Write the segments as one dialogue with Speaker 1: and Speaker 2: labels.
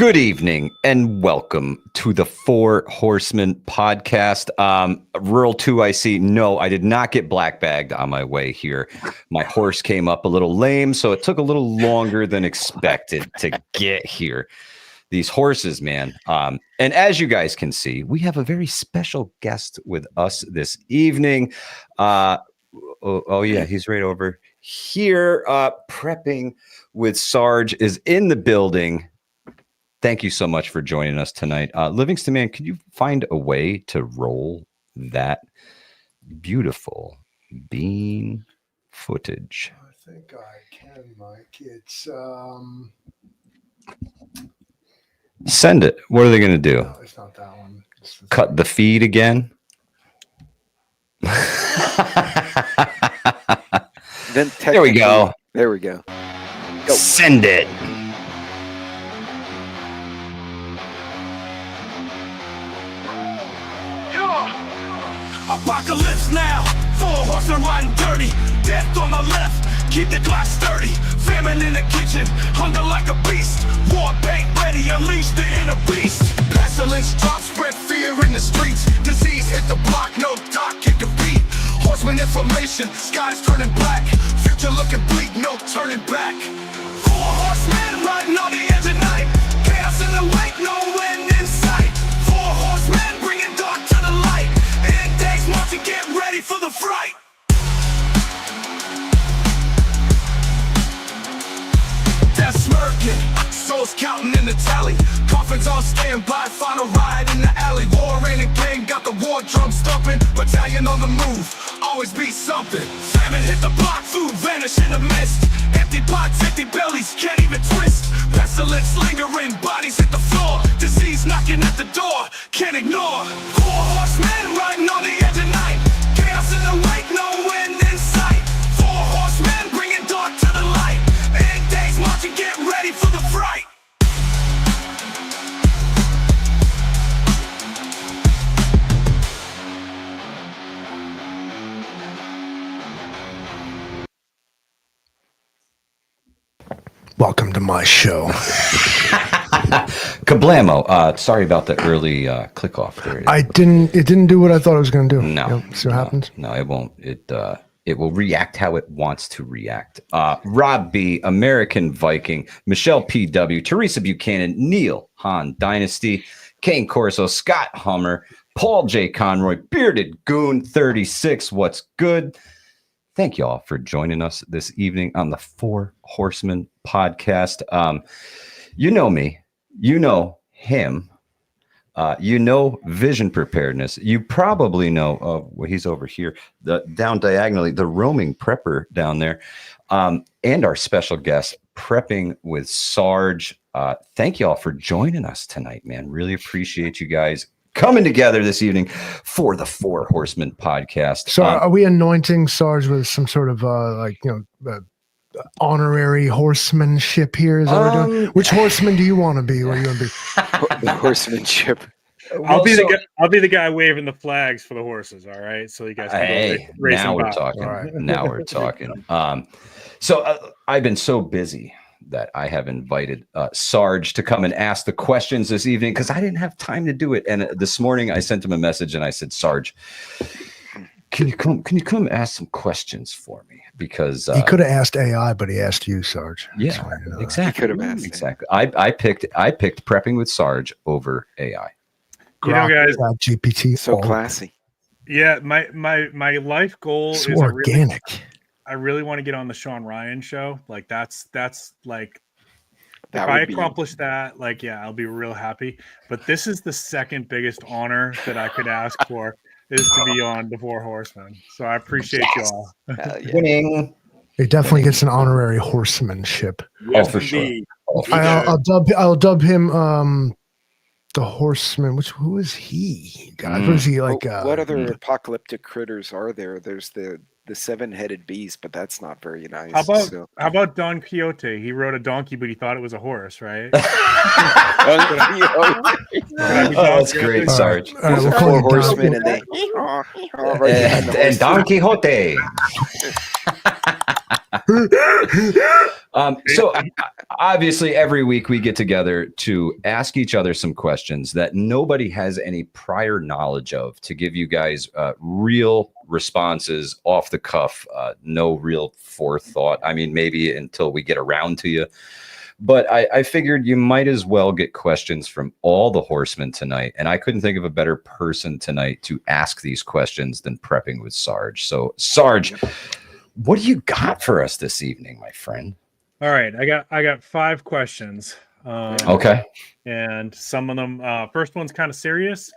Speaker 1: Good evening and welcome to the Four Horsemen podcast. Rural 2, I see. No, I did not get black bagged on my way here. My horse came up a little lame, so it took a little longer than expected to get here. These horses, man. And as you guys can see, we have a very special guest with us this evening. Oh yeah, he's right over here. Prepping with Sarge is in the building. Thank you so much for joining us tonight. Livingston, man, could you find a way to roll that beautiful bean footage?
Speaker 2: I think I can, Mike. It's
Speaker 1: Send it. What are they going to do?
Speaker 2: no, it's not that one.
Speaker 1: Cut the feed again?
Speaker 3: Then
Speaker 1: There we go.
Speaker 3: There we go. Go.
Speaker 1: Send it.
Speaker 4: Apocalypse now, 4 horsemen riding dirty. Death on the left, keep the Glock sturdy. Famine in the kitchen, hunger like a beast. War paint ready, unleash the inner beast. Pestilence drop, spread fear in the streets. Disease hit the block, no doc can compete. Horseman information, skies turning black. Future looking bleak, no turning back. 4 horsemen riding on the edge of night. Chaos in the wake, no end in sight. 4 horsemen bringing dark to the light. In days marching, get ready for the fright. Death smirking, souls counting in the tally. Coffins on standby, final ride in the alley. War ain't a game, got the war drum stumping. Battalion on the move, always be something. Famine hit the block, food vanish in the mist. Empty pots, empty bellies, can't even twist. Pestilence lingering, bodies hit the floor. Disease knocking at the door, can't ignore. 4 horsemen riding on the edge of night. Chaos in the wake, no end in sight. 4 horsemen bringing dark to the light. In days marching, get ready for the fright.
Speaker 2: Welcome to my show.
Speaker 1: Kablamo. Sorry about the early click off there.
Speaker 2: It didn't do what I thought it was going to do.
Speaker 1: No.
Speaker 2: Yep, see what happens?
Speaker 1: No, it won't. It will react how it wants to react. Rob B, American Viking, Michelle PW, Teresa Buchanan, Neil Han Dynasty, Kane Corso, Scott Hummer, Paul J. Conroy, Bearded Goon 36. What's good? Thank you all for joining us this evening on the Four Horsemen podcast. You know me, you know him, you know vision preparedness. You probably know, well, he's over here, down diagonally, the roaming prepper down there, and our special guest, Prepping with Sarge. Thank you all for joining us tonight, man. Really appreciate you guys coming together this evening for the Four Horsemen podcast.
Speaker 2: So are we anointing Sarge with some sort of honorary horsemanship here? Is that what we're doing? Which horseman do you want to be? What are you going to be?
Speaker 3: The horsemanship.
Speaker 5: I'll be the guy waving the flags for the horses. All right, so you guys can
Speaker 1: Hey,
Speaker 5: race
Speaker 1: now
Speaker 5: them
Speaker 1: we're
Speaker 5: back.
Speaker 1: talking.
Speaker 2: Right.
Speaker 1: Now we're talking. So I've been so busy that I have invited Sarge to come and ask the questions this evening because I didn't have time to do it. And this morning I sent him a message and I said, Sarge, can you come ask some questions for me? Because
Speaker 2: He could have asked AI, but he asked you, Sarge.
Speaker 1: yeah,
Speaker 2: That's why I know that.
Speaker 1: exactly.
Speaker 3: He could have asked.
Speaker 1: Exactly. I picked Prepping with Sarge over AI.
Speaker 5: You know, guys.
Speaker 2: GPT.
Speaker 3: So
Speaker 2: all
Speaker 3: classy.
Speaker 5: Yeah, my life goal
Speaker 2: so
Speaker 5: is
Speaker 2: organic.
Speaker 5: I really want to get on the Sean Ryan show. Like that's like
Speaker 3: That
Speaker 5: if I
Speaker 3: would be-
Speaker 5: accomplish that, like yeah, I'll be real happy. But this is the second biggest honor that I could ask for is to be on the Four Horsemen. So I appreciate you all.
Speaker 3: Hell yeah.
Speaker 1: Winning.
Speaker 2: He definitely gets an honorary horsemanship.
Speaker 1: Oh, for sure.
Speaker 5: indeed.
Speaker 1: Oh, for
Speaker 2: I'll dub him the horseman. Who is he? God, what is he like?
Speaker 3: What other apocalyptic critters are there? There's the 7-headed beast, but that's not very nice.
Speaker 5: How about Don Quixote? He rode a donkey, but he thought it was a horse, right?
Speaker 1: Oh, that's great,
Speaker 2: All right.
Speaker 1: Sarge.
Speaker 2: All right,
Speaker 3: Those
Speaker 2: we'll
Speaker 3: are
Speaker 2: call
Speaker 3: 4
Speaker 2: you Don-
Speaker 3: horsemen, and they right behind the
Speaker 1: And
Speaker 3: horse.
Speaker 1: Don Quixote. So obviously every week we get together to ask each other some questions that nobody has any prior knowledge of, to give you guys real responses off the cuff, no real forethought. I mean, maybe until we get around to you. But I figured you might as well get questions from all the horsemen tonight. And I couldn't think of a better person tonight to ask these questions than Prepping with Sarge. So, Sarge, what do you got for us this evening, my friend?
Speaker 5: All right, I got 5 questions.
Speaker 1: Okay.
Speaker 5: And some of them, first one's kind of serious.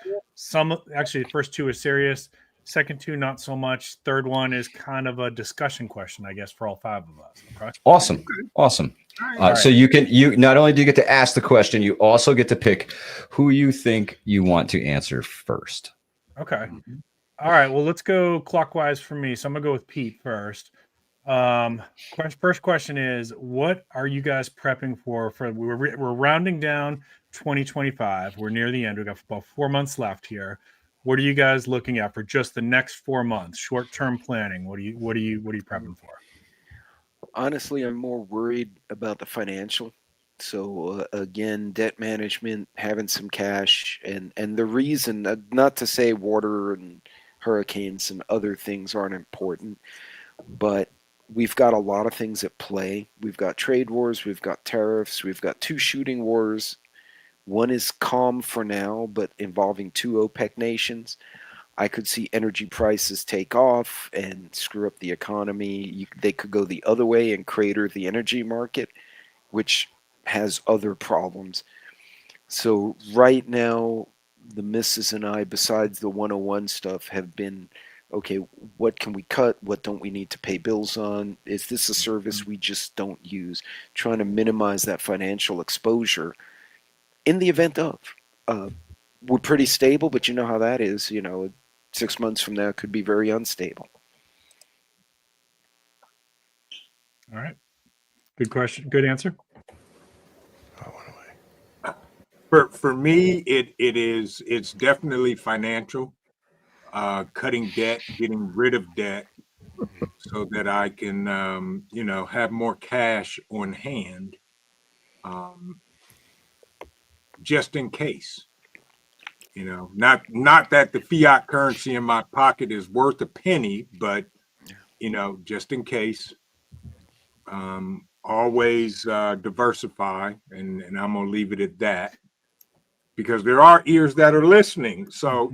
Speaker 5: Actually, the first 2 are serious. Second 2, not so much. Third one is kind of a discussion question, I guess, for all 5 of us. Okay.
Speaker 1: Awesome. So you not only do you get to ask the question, you also get to pick who you think you want to answer first.
Speaker 5: Okay. All right. Well, let's go clockwise for me. So I'm gonna go with Pete first. First question is, what are you guys prepping for? We're rounding down 2025. We're near the end. We've got about 4 months left here. What are you guys looking at for just the next 4 months? Short-term planning. What are you prepping for?
Speaker 3: Honestly, I'm more worried about the financial. So again, debt management, having some cash, and the reason, not to say water and hurricanes and other things aren't important, but we've got a lot of things at play. We've got trade wars, we've got tariffs, we've got 2 shooting wars. One is calm for now, but involving 2 OPEC nations. I could see energy prices take off and screw up the economy. They could go the other way and crater the energy market, which has other problems. So right now, the missus and I, besides the 101 stuff, have been, okay, what can we cut? What don't we need to pay bills on? Is this a service we just don't use? Trying to minimize that financial exposure in the event of. We're pretty stable, but you know how that is. 6 months from now could be very unstable.
Speaker 5: All right. Good question. Good answer.
Speaker 6: For me, it's definitely financial, cutting debt, getting rid of debt, so that I can have more cash on hand, just in case. Not that the fiat currency in my pocket is worth a penny, but just in case. Always diversify, and I'm gonna leave it at that, because there are ears that are listening. So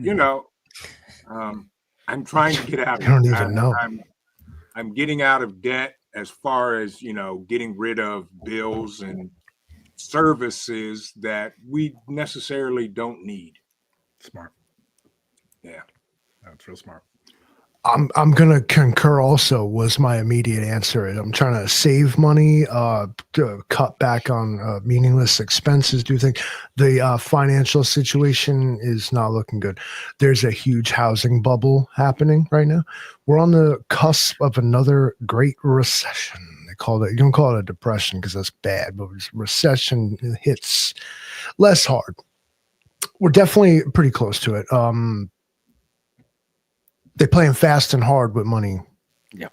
Speaker 6: I'm trying to get out.
Speaker 2: I don't even know.
Speaker 6: I'm getting out of debt, as far as getting rid of bills and services that we necessarily don't need.
Speaker 5: Smart.
Speaker 6: Yeah,
Speaker 5: that's real smart.
Speaker 2: I'm gonna concur. Also, was my immediate answer. I'm trying to save money, to cut back on meaningless expenses. Do you think the financial situation is not looking good? There's a huge housing bubble happening right now. We're on the cusp of another great recession. They call it. You don't call it a depression because that's bad, but recession hits less hard. We're definitely pretty close to it. They're playing fast and hard with money.
Speaker 3: Yeah.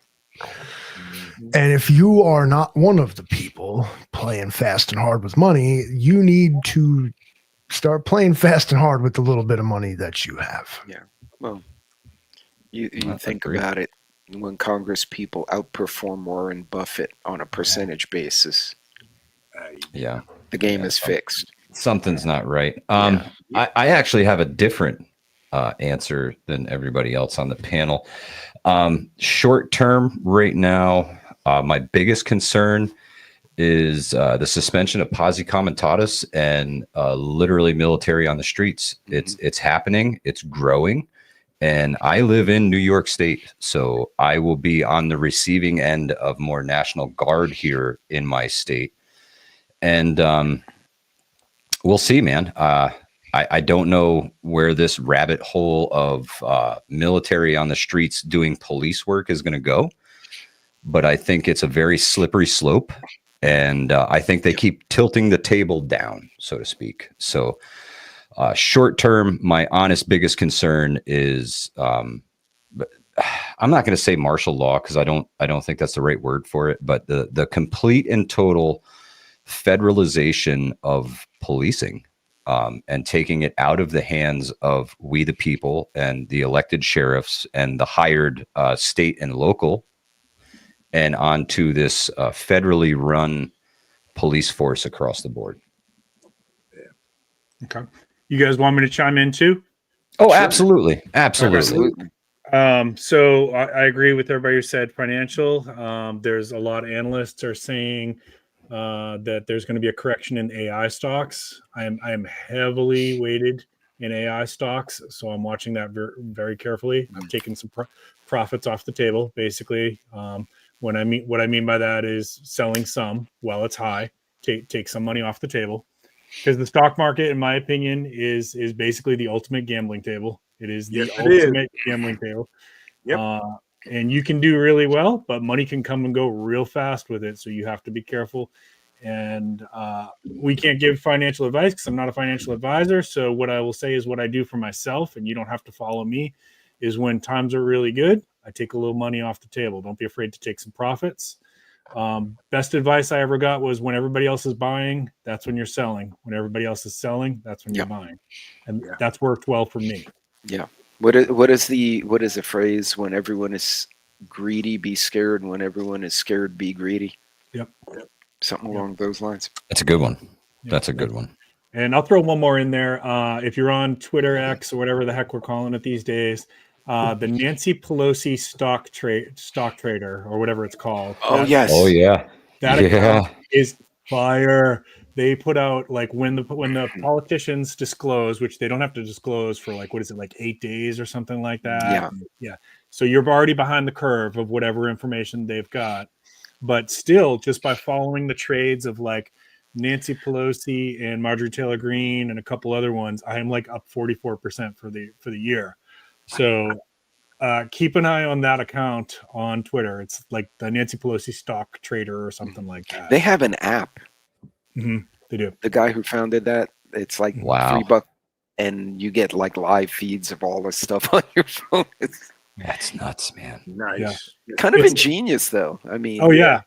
Speaker 2: And if you are not one of the people playing fast and hard with money, you need to start playing fast and hard with the little bit of money that you have.
Speaker 3: Yeah. Well, you think about it, when Congress people outperform Warren Buffett on a percentage basis.
Speaker 1: Yeah.
Speaker 3: The game is fixed.
Speaker 1: Something's not right. I actually have a different answer than everybody else on the panel. Short term right now, my biggest concern is the suspension of posse comitatus and literally military on the streets. It's happening. It's growing. And I live in New York State, so I will be on the receiving end of more National Guard here in my state. And we'll see, man. I don't know where this rabbit hole of military on the streets doing police work is going to go, but I think it's a very slippery slope, and I think they keep tilting the table down, so to speak. So short term, my honest biggest concern is I'm not going to say martial law because I don't think that's the right word for it, but the complete and total federalization of policing, and taking it out of the hands of we the people and the elected sheriffs and the hired state and local, and onto this federally run police force across the board.
Speaker 5: Okay. You guys want me to chime in too?
Speaker 1: Oh,
Speaker 3: Sure.
Speaker 1: absolutely.
Speaker 3: Absolutely.
Speaker 5: So I agree with everybody who said financial. There's a lot of analysts are saying that there's going to be a correction in AI stocks. I am heavily weighted in AI stocks, so I'm watching that very carefully. I'm taking some profits off the table, basically. What I mean by that is selling some while it's high, take some money off the table, because the stock market, in my opinion, is basically the ultimate gambling table. It is the ultimate gambling table.
Speaker 6: Yep.
Speaker 5: And you can do really well, but money can come and go real fast with it. So you have to be careful. And we can't give financial advice because I'm not a financial advisor. So what I will say is what I do for myself, and you don't have to follow me, is when times are really good, I take a little money off the table. Don't be afraid to take some profits. Best advice I ever got was when everybody else is buying, that's when you're selling. When everybody else is selling, that's when you're buying. And that's worked well for me.
Speaker 3: Yeah. What is the phrase? When everyone is greedy, be scared. And when everyone is scared, be greedy.
Speaker 5: Yep.
Speaker 3: Something along those lines.
Speaker 1: That's a good one.
Speaker 5: Yep.
Speaker 1: That's a good one.
Speaker 5: And I'll throw one more in there. If you're on Twitter X or whatever the heck we're calling it these days, the Nancy Pelosi stock trader or whatever it's called.
Speaker 3: Oh, yes.
Speaker 1: Oh yeah.
Speaker 5: That account is fire. They put out like when the politicians disclose, which they don't have to disclose for like, what is it, like 8 days or something like that? Yeah. So you're already behind the curve of whatever information they've got. But still, just by following the trades of like Nancy Pelosi and Marjorie Taylor Greene and a couple other ones, I am like up 44% for the year. So keep an eye on that account on Twitter. It's like the Nancy Pelosi stock trader or something like that.
Speaker 3: They have an app.
Speaker 5: Mm-hmm. They do.
Speaker 3: The guy who founded that, it's like $3, and you get like live feeds of all this stuff on your phone.
Speaker 1: That's nuts, man.
Speaker 6: Nice.
Speaker 3: Yeah. Kind of ingenious, though. I mean,
Speaker 5: oh yeah,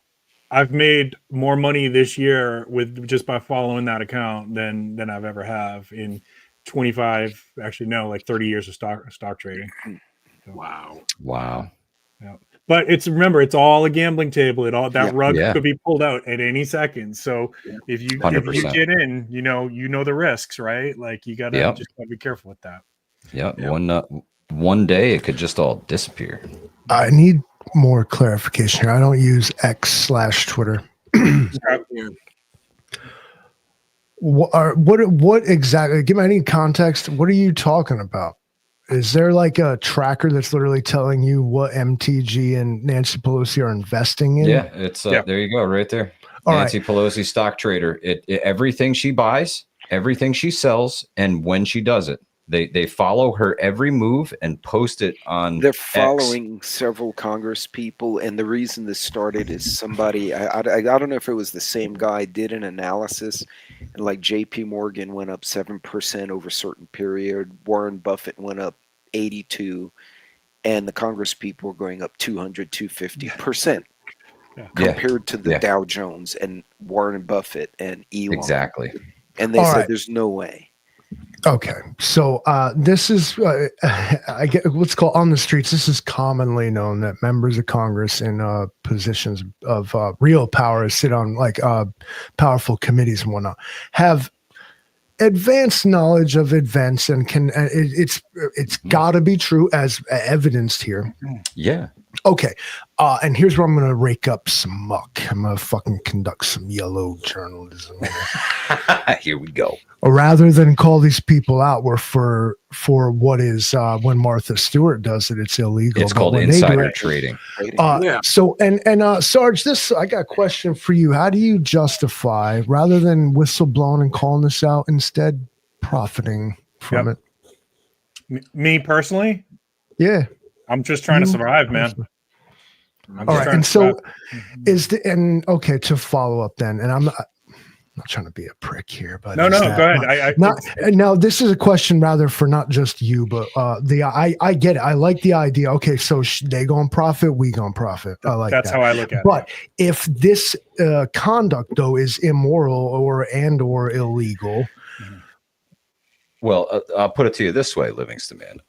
Speaker 5: I've made more money this year with just by following that account than I've ever have in 25. Actually, no, like 30 years of stock trading. So,
Speaker 6: wow.
Speaker 5: Yeah. But remember, it's all a gambling table. That rug
Speaker 1: Yeah.
Speaker 5: could be pulled out at any second. So if you
Speaker 1: 100%.
Speaker 5: get in, you know the risks, right? Like you gotta just gotta be careful with that.
Speaker 1: Yep. One day it could just all disappear.
Speaker 2: I need more clarification here. I don't use X/Twitter. What exactly? Give me any context. What are you talking about? Is there like a tracker that's literally telling you what MTG and Nancy Pelosi are investing in?
Speaker 1: Yeah, it's there you go, right there. Nancy Pelosi stock trader. It everything she buys, everything she sells, and when she does it. They follow her every move and post it on.
Speaker 3: They're following several Congress people, and the reason this started is somebody I don't know if it was the same guy did an analysis, and like J.P. Morgan went up 7% over a certain period. Warren Buffett went up 82, and the Congress people were going up 250% compared to the Dow Jones and Warren Buffett and Elon.
Speaker 1: Exactly.
Speaker 3: And they said there's no way.
Speaker 2: Okay, so this is I get what's called on the streets. This is commonly known that members of Congress in positions of real power sit on like powerful committees and whatnot have advanced knowledge of events and can it's got to be true as evidenced here.
Speaker 1: Yeah.
Speaker 2: Okay, and here's where I'm going to rake up some muck. I'm going to fucking conduct some yellow journalism.
Speaker 1: Here we go.
Speaker 2: Rather than call these people out, for what is when Martha Stewart does it, it's illegal.
Speaker 1: It's called insider trading.
Speaker 2: So and Sarge, I got a question for you. How do you justify, rather than whistleblowing and calling this out, instead profiting from it?
Speaker 5: Me personally?
Speaker 2: Yeah.
Speaker 5: I'm just trying to survive, man.
Speaker 2: All right, and so okay, to follow up then, and not trying to be a prick here, but
Speaker 5: No,
Speaker 2: is
Speaker 5: go
Speaker 2: that
Speaker 5: ahead.
Speaker 2: now this is a question rather for not just you, but I get it. I like the idea. Okay, so they gonna profit, we gonna profit. I like
Speaker 5: that's
Speaker 2: that.
Speaker 5: how I look at
Speaker 2: But if this conduct though is immoral or illegal,
Speaker 1: Well, I'll put it to you this way, Livingston man.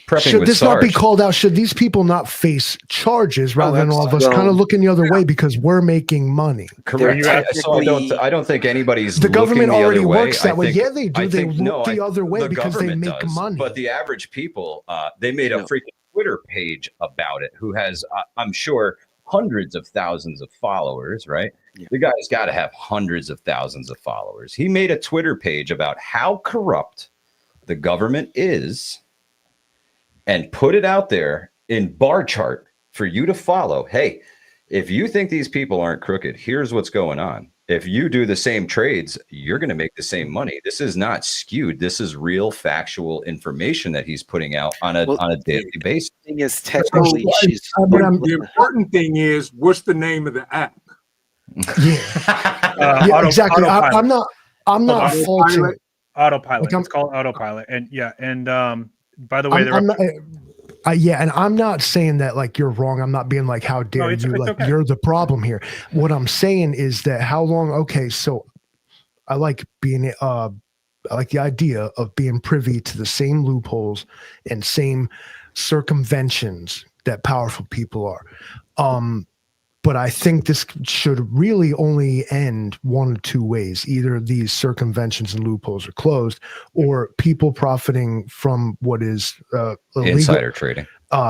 Speaker 1: Prepping
Speaker 2: should
Speaker 1: with
Speaker 2: this
Speaker 1: Sarge,
Speaker 2: not be called out? Should these people not face charges rather than all of us
Speaker 3: absolutely.
Speaker 2: kind of looking the other way because we're making money?
Speaker 1: correct.
Speaker 5: You
Speaker 1: So I don't think anybody's
Speaker 2: The government
Speaker 1: looking the
Speaker 2: already
Speaker 1: other way.
Speaker 2: works that way.
Speaker 1: think-
Speaker 2: Yeah, they do.
Speaker 1: I
Speaker 2: They
Speaker 1: think-
Speaker 2: look the other way
Speaker 1: the
Speaker 2: because they
Speaker 1: government
Speaker 2: make
Speaker 1: does,
Speaker 2: money.
Speaker 1: But the average people, they made a freaking Twitter page about it. Who has, I'm sure, hundreds of thousands of followers. Right?
Speaker 3: Yeah.
Speaker 1: The guy's got to have hundreds of thousands of followers. He made a Twitter page about how corrupt the government is, and put it out there in bar chart for you to follow. Hey, if you think these people aren't crooked, here's what's going on. If you do the same trades, you're going to make the same money. This is not skewed. This is real factual information that he's putting out on a daily basis.
Speaker 3: The thing is, technically, she's
Speaker 6: The important thing is, what's the name of the app?
Speaker 2: Yeah, exactly. I'm not faulting.
Speaker 5: Autopilot.
Speaker 2: Like,
Speaker 5: It's called autopilot. And by the way,
Speaker 2: I'm not saying that like you're wrong. I'm not being like, how dare you? Like
Speaker 5: okay.
Speaker 2: you're the problem here. What I'm saying is that how long? Okay, so I like being I like the idea of being privy to the same loopholes and same circumventions that powerful people are. But I think this should really only end one of two ways. Either these circumventions and loopholes are closed, or people profiting from what is illegal,
Speaker 1: Insider trading.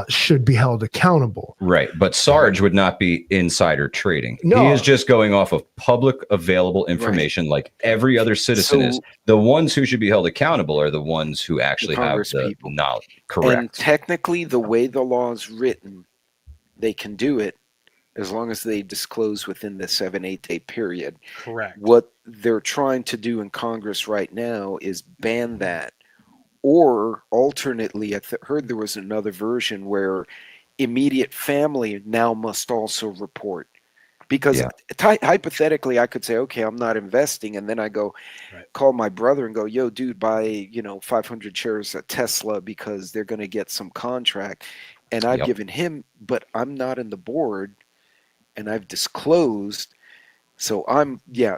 Speaker 2: Should be held accountable.
Speaker 1: Right. But Sarge would not be insider trading.
Speaker 2: No.
Speaker 1: He is just going off of public available information like every other citizen is. The ones who should be held accountable are the ones who actually have the
Speaker 3: people.
Speaker 1: knowledge. Correct.
Speaker 3: And technically, the way the law is written, they can do it as long as they disclose within the 7-8 day period.
Speaker 5: correct.
Speaker 3: What they're trying to do in Congress right now is ban that. Or alternately, I heard there was another version where immediate family now must also report. Because hypothetically, I could say, okay, I'm not investing. And then I go call my brother and go, yo, dude, buy 500 shares of Tesla because they're going to get some contract. And I've given him, but I'm not in the board. And I've disclosed, so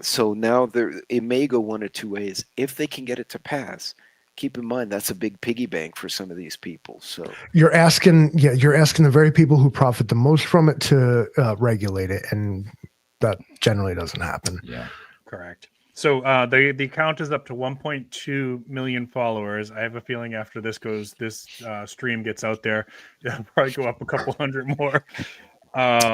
Speaker 3: so now it may go one of two ways. If they can get it to pass, keep in mind that's a big piggy bank for some of these people. So
Speaker 2: you're asking the very people who profit the most from it to regulate it, and that generally doesn't happen.
Speaker 1: Yeah,
Speaker 5: correct. So the account is up to 1.2 million followers. I have a feeling after this stream gets out there, it'll probably go up a couple hundred more.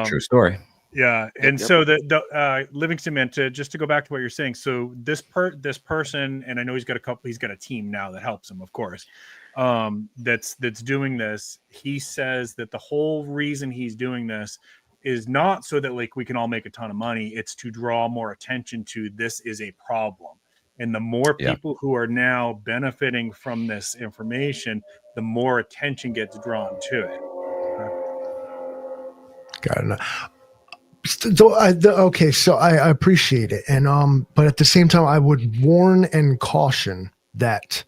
Speaker 1: true story.
Speaker 5: Yeah, and so the Livingston man, just to go back to what you're saying. So this person, and I know he's got a team now that helps him, of course. That's doing this. He says that the whole reason he's doing this is not so that like we can all make a ton of money. It's to draw more attention to this is a problem, and the more people who are now benefiting from this information, the more attention gets drawn to it.
Speaker 2: Got it. So I appreciate it, and but at the same time, I would warn and caution that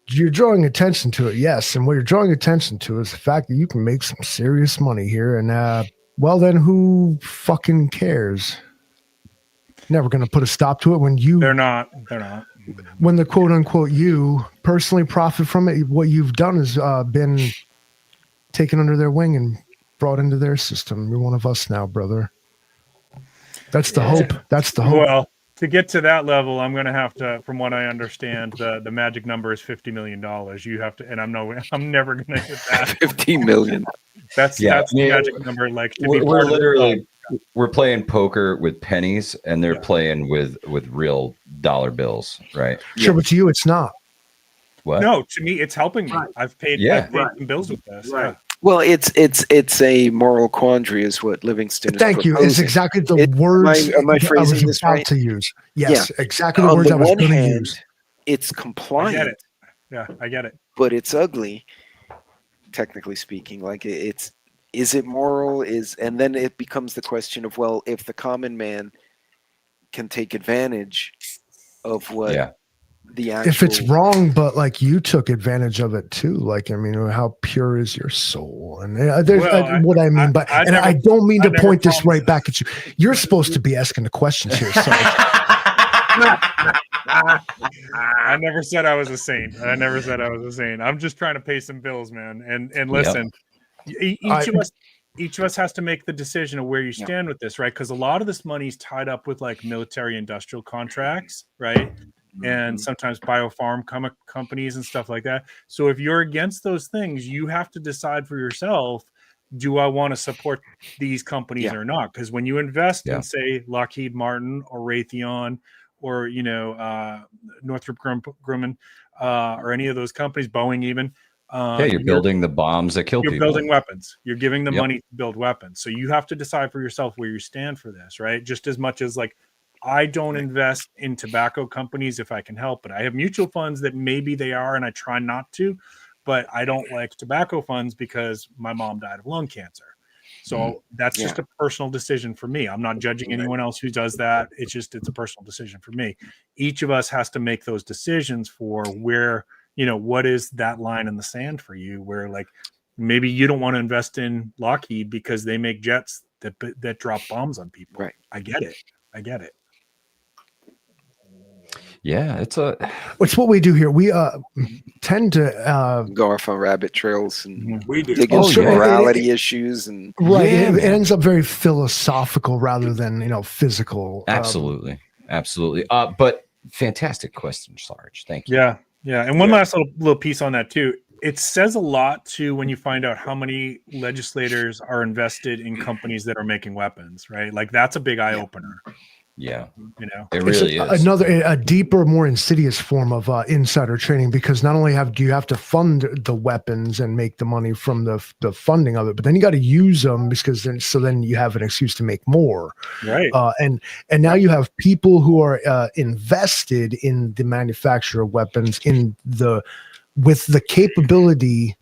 Speaker 2: you're drawing attention to it, yes, and what you're drawing attention to is the fact that you can make some serious money here, and well, then who fucking cares? Never going to put a stop to it when you.
Speaker 5: They're not.
Speaker 2: When the quote unquote you personally profit from it, what you've done has been taken under their wing and brought into their system. You're one of us now, brother. That's the hope. That's the hope.
Speaker 5: Well, to get to that level, I'm going to have to, from what I understand, the magic number is $50 million. You have to, and I'm never going to hit that.
Speaker 3: 50 million.
Speaker 5: That's the magic number. Like
Speaker 1: we're literally we're playing poker with pennies, and they're playing with real dollar bills, right?
Speaker 2: Sure, but to you, it's not.
Speaker 1: What?
Speaker 5: No, to me, it's helping me. I've paid some bills with this.
Speaker 6: Right.
Speaker 3: Well, it's a moral quandary, is what Livingston is
Speaker 2: Thank you.
Speaker 3: proposing.
Speaker 2: It's exactly the words
Speaker 3: am I phrasing
Speaker 2: I was
Speaker 3: this
Speaker 2: about
Speaker 3: right?
Speaker 2: to use. Yes, exactly the
Speaker 3: On
Speaker 2: words
Speaker 3: the
Speaker 2: I was
Speaker 3: one
Speaker 2: going to
Speaker 3: hand,
Speaker 2: use.
Speaker 3: it's
Speaker 5: I
Speaker 3: compliant,
Speaker 5: get it. Yeah, I get it.
Speaker 3: but it's ugly, technically speaking. Like is it moral? And then it becomes the question of, well, if the common man can take advantage of what
Speaker 1: Yeah.
Speaker 3: the actual.
Speaker 2: If it's wrong, but like you took advantage of it too. Like, I mean, how pure is your soul? And there's what I mean. But I don't mean to point this right back at you. You're supposed to be asking the questions here. So.
Speaker 5: I never said I was a saint. I'm just trying to pay some bills, man. And listen, each of us has to make the decision of where you stand with this, right? Because a lot of this money is tied up with like military industrial contracts, right? And sometimes biofarm companies and stuff like that. So if you're against those things, you have to decide for yourself, do I want to support these companies or not? Because when you invest in, say, Lockheed Martin or Raytheon or, Northrop Grumman or any of those companies, Boeing even.
Speaker 1: You're building the bombs that kill people.
Speaker 5: You're building weapons. You're giving them money to build weapons. So you have to decide for yourself where you stand for this, right? Just as much as like, I don't invest in tobacco companies if I can help it. I have mutual funds that maybe they are, and I try not to, but I don't like tobacco funds because my mom died of lung cancer. So that's just a personal decision for me. I'm not judging anyone else who does that. It's a personal decision for me. Each of us has to make those decisions for where, what is that line in the sand for you, where like maybe you don't want to invest in Lockheed because they make jets that drop bombs on people.
Speaker 3: Right.
Speaker 5: I get it.
Speaker 1: Yeah, it's
Speaker 2: what we do here. We tend to
Speaker 3: go off on rabbit trails and
Speaker 6: we do.
Speaker 3: dig into morality issues and
Speaker 2: it ends up very philosophical rather than physical.
Speaker 1: Absolutely. But fantastic question, Sarge. Thank you.
Speaker 5: Yeah. And one last little piece on that too. It says a lot too when you find out how many legislators are invested in companies that are making weapons, right? Like that's a big eye opener.
Speaker 1: Yeah, it really is
Speaker 2: a deeper, more insidious form of insider trading, because not only do you have to fund the weapons and make the money from the funding of it, but then you got to use them because then you have an excuse to make more.
Speaker 5: Right.
Speaker 2: And now you have people who are invested in the manufacture of weapons with the capability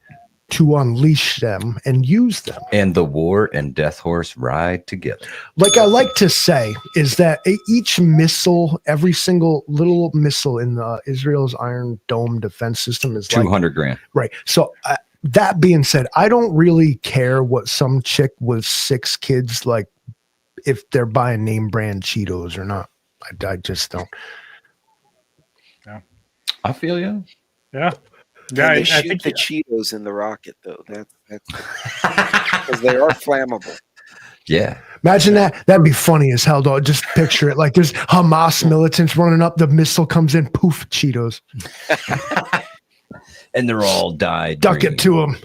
Speaker 2: to unleash them and use them.
Speaker 1: And the war and death horse ride together.
Speaker 2: Like I like to say is that each missile, every single little missile in Israel's Iron Dome defense system is
Speaker 1: $200,000.
Speaker 2: Right. So that being said, I don't really care what some chick with 6 kids, like if they're buying name brand Cheetos or not. I just don't.
Speaker 5: Yeah.
Speaker 1: I feel you.
Speaker 5: Yeah.
Speaker 3: Yeah, they shoot the Cheetos in the rocket, though. That's because they are flammable.
Speaker 1: Yeah.
Speaker 2: Imagine that. That'd be funny as hell, dog. Just picture it. Like there's Hamas militants running up. The missile comes in. Poof, Cheetos.
Speaker 1: And they're all dyed.
Speaker 2: Duck
Speaker 1: green.
Speaker 2: it to them.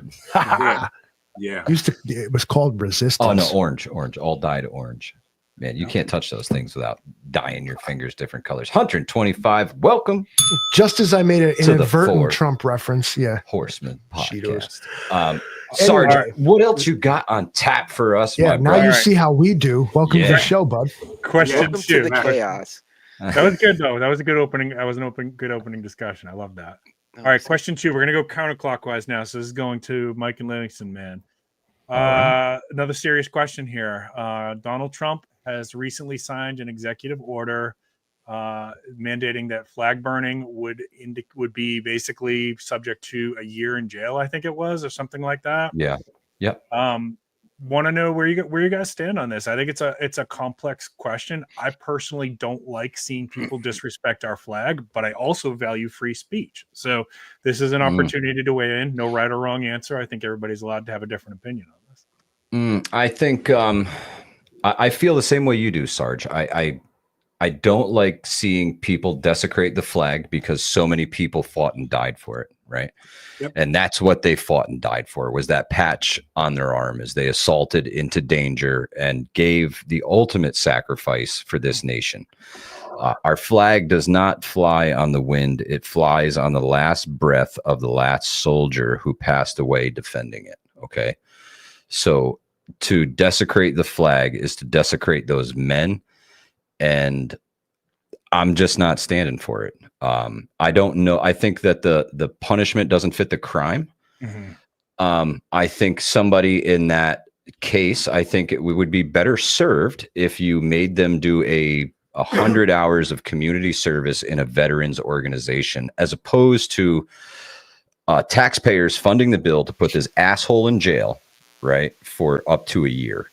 Speaker 6: Yeah.
Speaker 2: It was called resistance.
Speaker 1: Oh, no. Orange. All dyed orange. Man, you can't touch those things without dyeing your fingers different colors. 125. Welcome.
Speaker 2: Just as I made an inadvertent Trump reference. Yeah.
Speaker 1: Horsemen podcast.
Speaker 2: Cheetos.
Speaker 1: Sarge, what else you got on tap for us?
Speaker 2: Yeah. Now you see how we do. Welcome to the show, bud.
Speaker 5: Question 2.
Speaker 3: To the chaos.
Speaker 5: That was good though. That was a good opening. That was good opening discussion. I love that. All right. Question 2. We're going to go counterclockwise now. So this is going to Mike and Livingston, man. Another serious question here. Donald Trump has recently signed an executive order mandating that flag burning would be basically subject to a year in jail, I think it was, or something like that.
Speaker 1: Yeah. Yep.
Speaker 5: Want to know where you guys stand on this? I think it's a complex question. I personally don't like seeing people disrespect our flag, but I also value free speech. So this is an opportunity to weigh in. No right or wrong answer. I think everybody's allowed to have a different opinion on this.
Speaker 1: I think I feel the same way you do, Sarge. I don't like seeing people desecrate the flag because so many people fought and died for it, right?
Speaker 6: Yep.
Speaker 1: And that's what they fought and died for, was that patch on their arm as they assaulted into danger and gave the ultimate sacrifice for this nation. Our flag does not fly on the wind. It flies on the last breath of the last soldier who passed away defending it, okay? So to desecrate the flag is to desecrate those men, and I'm just not standing for it. I don't know. I think that the punishment doesn't fit the crime. Mm-hmm. I think somebody in that case, I think we would be better served if you made them do a 100 hours of community service in a veterans organization, as opposed to taxpayers funding the bill to put this asshole in jail, right, for up to a year.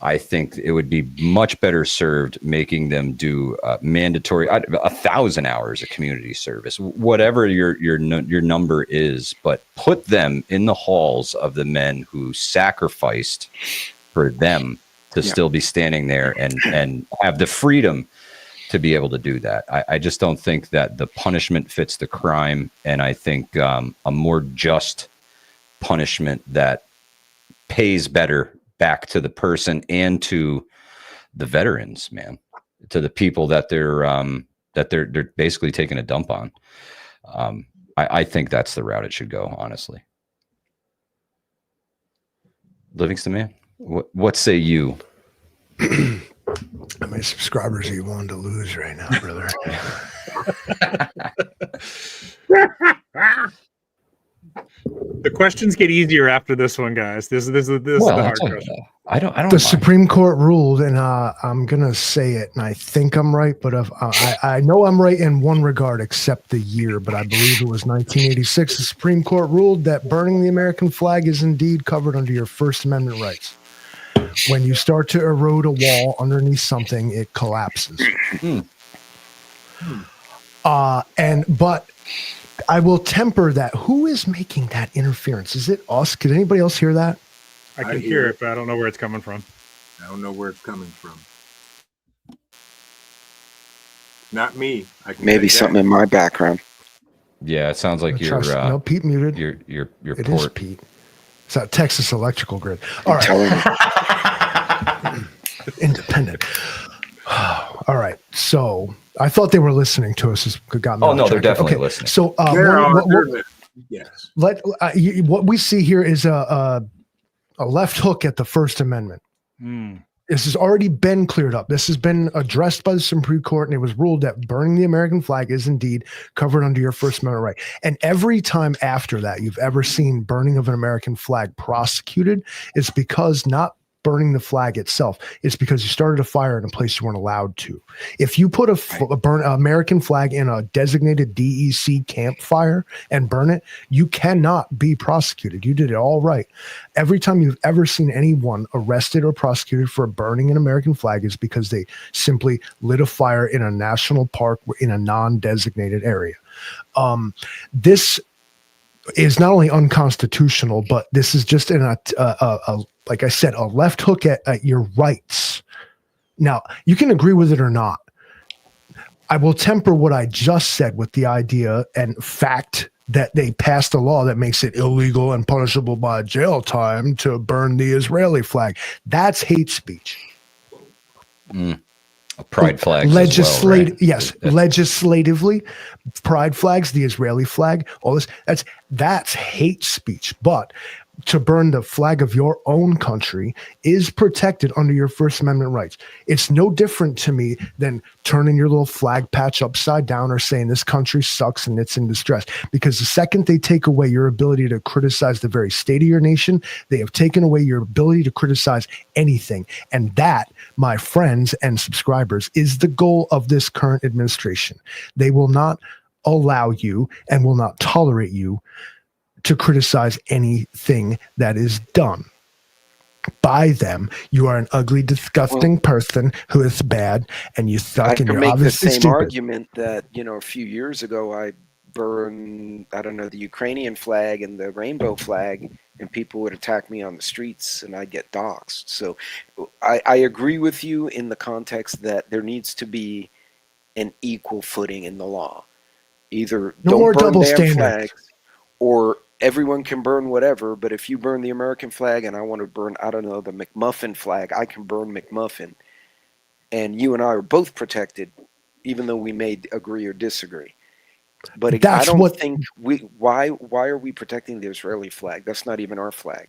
Speaker 1: I think it would be much better served making them do mandatory 1,000 hours of community service, whatever your number is, but put them in the halls of the men who sacrificed for them to still be standing there and have the freedom to be able to do that. I just don't think that the punishment fits the crime, and I think a more just punishment that pays better back to the person and to the veterans, man, to the people that they're basically taking a dump on. I think that's the route it should go, honestly. Livingston, man, what say you?
Speaker 2: How many subscribers are you willing to lose right now, brother?
Speaker 5: The questions get easier after this one, guys. This is the hard question.
Speaker 1: I don't.
Speaker 2: The Supreme Court ruled, and I'm gonna say it, and I think I'm right, but I know I'm right in one regard, except the year. But I believe it was 1986. The Supreme Court ruled that burning the American flag is indeed covered under your First Amendment rights. When you start to erode a wall underneath something, it collapses. But I will temper that. Who is making that interference? Is it us? Can anybody else hear that?
Speaker 5: I can hear it, but I don't know where it's coming from.
Speaker 6: I don't know where it's coming from. Not me.
Speaker 3: Maybe something in my background.
Speaker 1: Yeah, it sounds like you're
Speaker 2: no, Pete muted.
Speaker 1: Your
Speaker 2: It
Speaker 1: port.
Speaker 2: is Pete. It's that Texas electrical grid. All right. Independent. All right. So I thought they were listening to us.
Speaker 1: Oh no, they're definitely listening.
Speaker 2: So
Speaker 6: yes.
Speaker 2: What we see here is a left hook at the First Amendment. This has already been cleared up. This has been addressed by the Supreme Court, and it was ruled that burning the American flag is indeed covered under your First Amendment right. And every time after that you've ever seen burning of an American flag prosecuted, it's because not burning the flag itself, it's because you started a fire in a place you weren't allowed to. If you put burn American flag in a designated DEC campfire and burn it, you cannot be prosecuted. You did it all right. Every time you've ever seen anyone arrested or prosecuted for burning an American flag is because they simply lit a fire in a national park in a non-designated area. This is not only unconstitutional, but this is just like I said, a left hook at your rights. Now, you can agree with it or not. I will temper what I just said with the idea and fact that they passed a law that makes it illegal and punishable by jail time to burn the Israeli flag. That's hate speech.
Speaker 1: A pride flag.
Speaker 2: Yes, legislatively, pride flags, the Israeli flag, all this. That's hate speech. But to burn the flag of your own country is protected under your First Amendment rights. It's no different to me than turning your little flag patch upside down or saying this country sucks and it's in distress. Because the second they take away your ability to criticize the very state of your nation, they have taken away your ability to criticize anything. And that, my friends and subscribers, is the goal of this current administration. They will not allow you and will not tolerate you to criticize anything that is done by them. You are an ugly, disgusting person who is bad, and you suck, and you're obviously stupid.
Speaker 3: I can make the same argument that, a few years ago I burned, the Ukrainian flag and the rainbow flag, and people would attack me on the streets, and I'd get doxxed. So I agree with you in the context that there needs to be an equal footing in the law. Either
Speaker 2: no
Speaker 3: don't
Speaker 2: more
Speaker 3: burn
Speaker 2: double
Speaker 3: damn
Speaker 2: standards,
Speaker 3: flags, or everyone can burn whatever, but if you burn the American flag and I want to burn, the McMuffin flag, I can burn McMuffin. And you and I are both protected, even though we may agree or disagree. But I don't think why are we protecting the Israeli flag? That's not even our flag.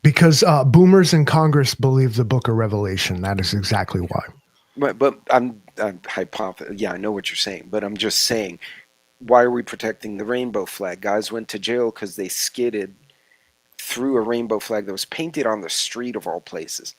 Speaker 2: Because boomers in Congress believe the book of Revelation. That is exactly why.
Speaker 3: But I'm yeah, I know what you're saying, but I'm just saying, why are we protecting the rainbow flag? Guys went to jail because they skidded through a rainbow flag that was painted on the street of all places.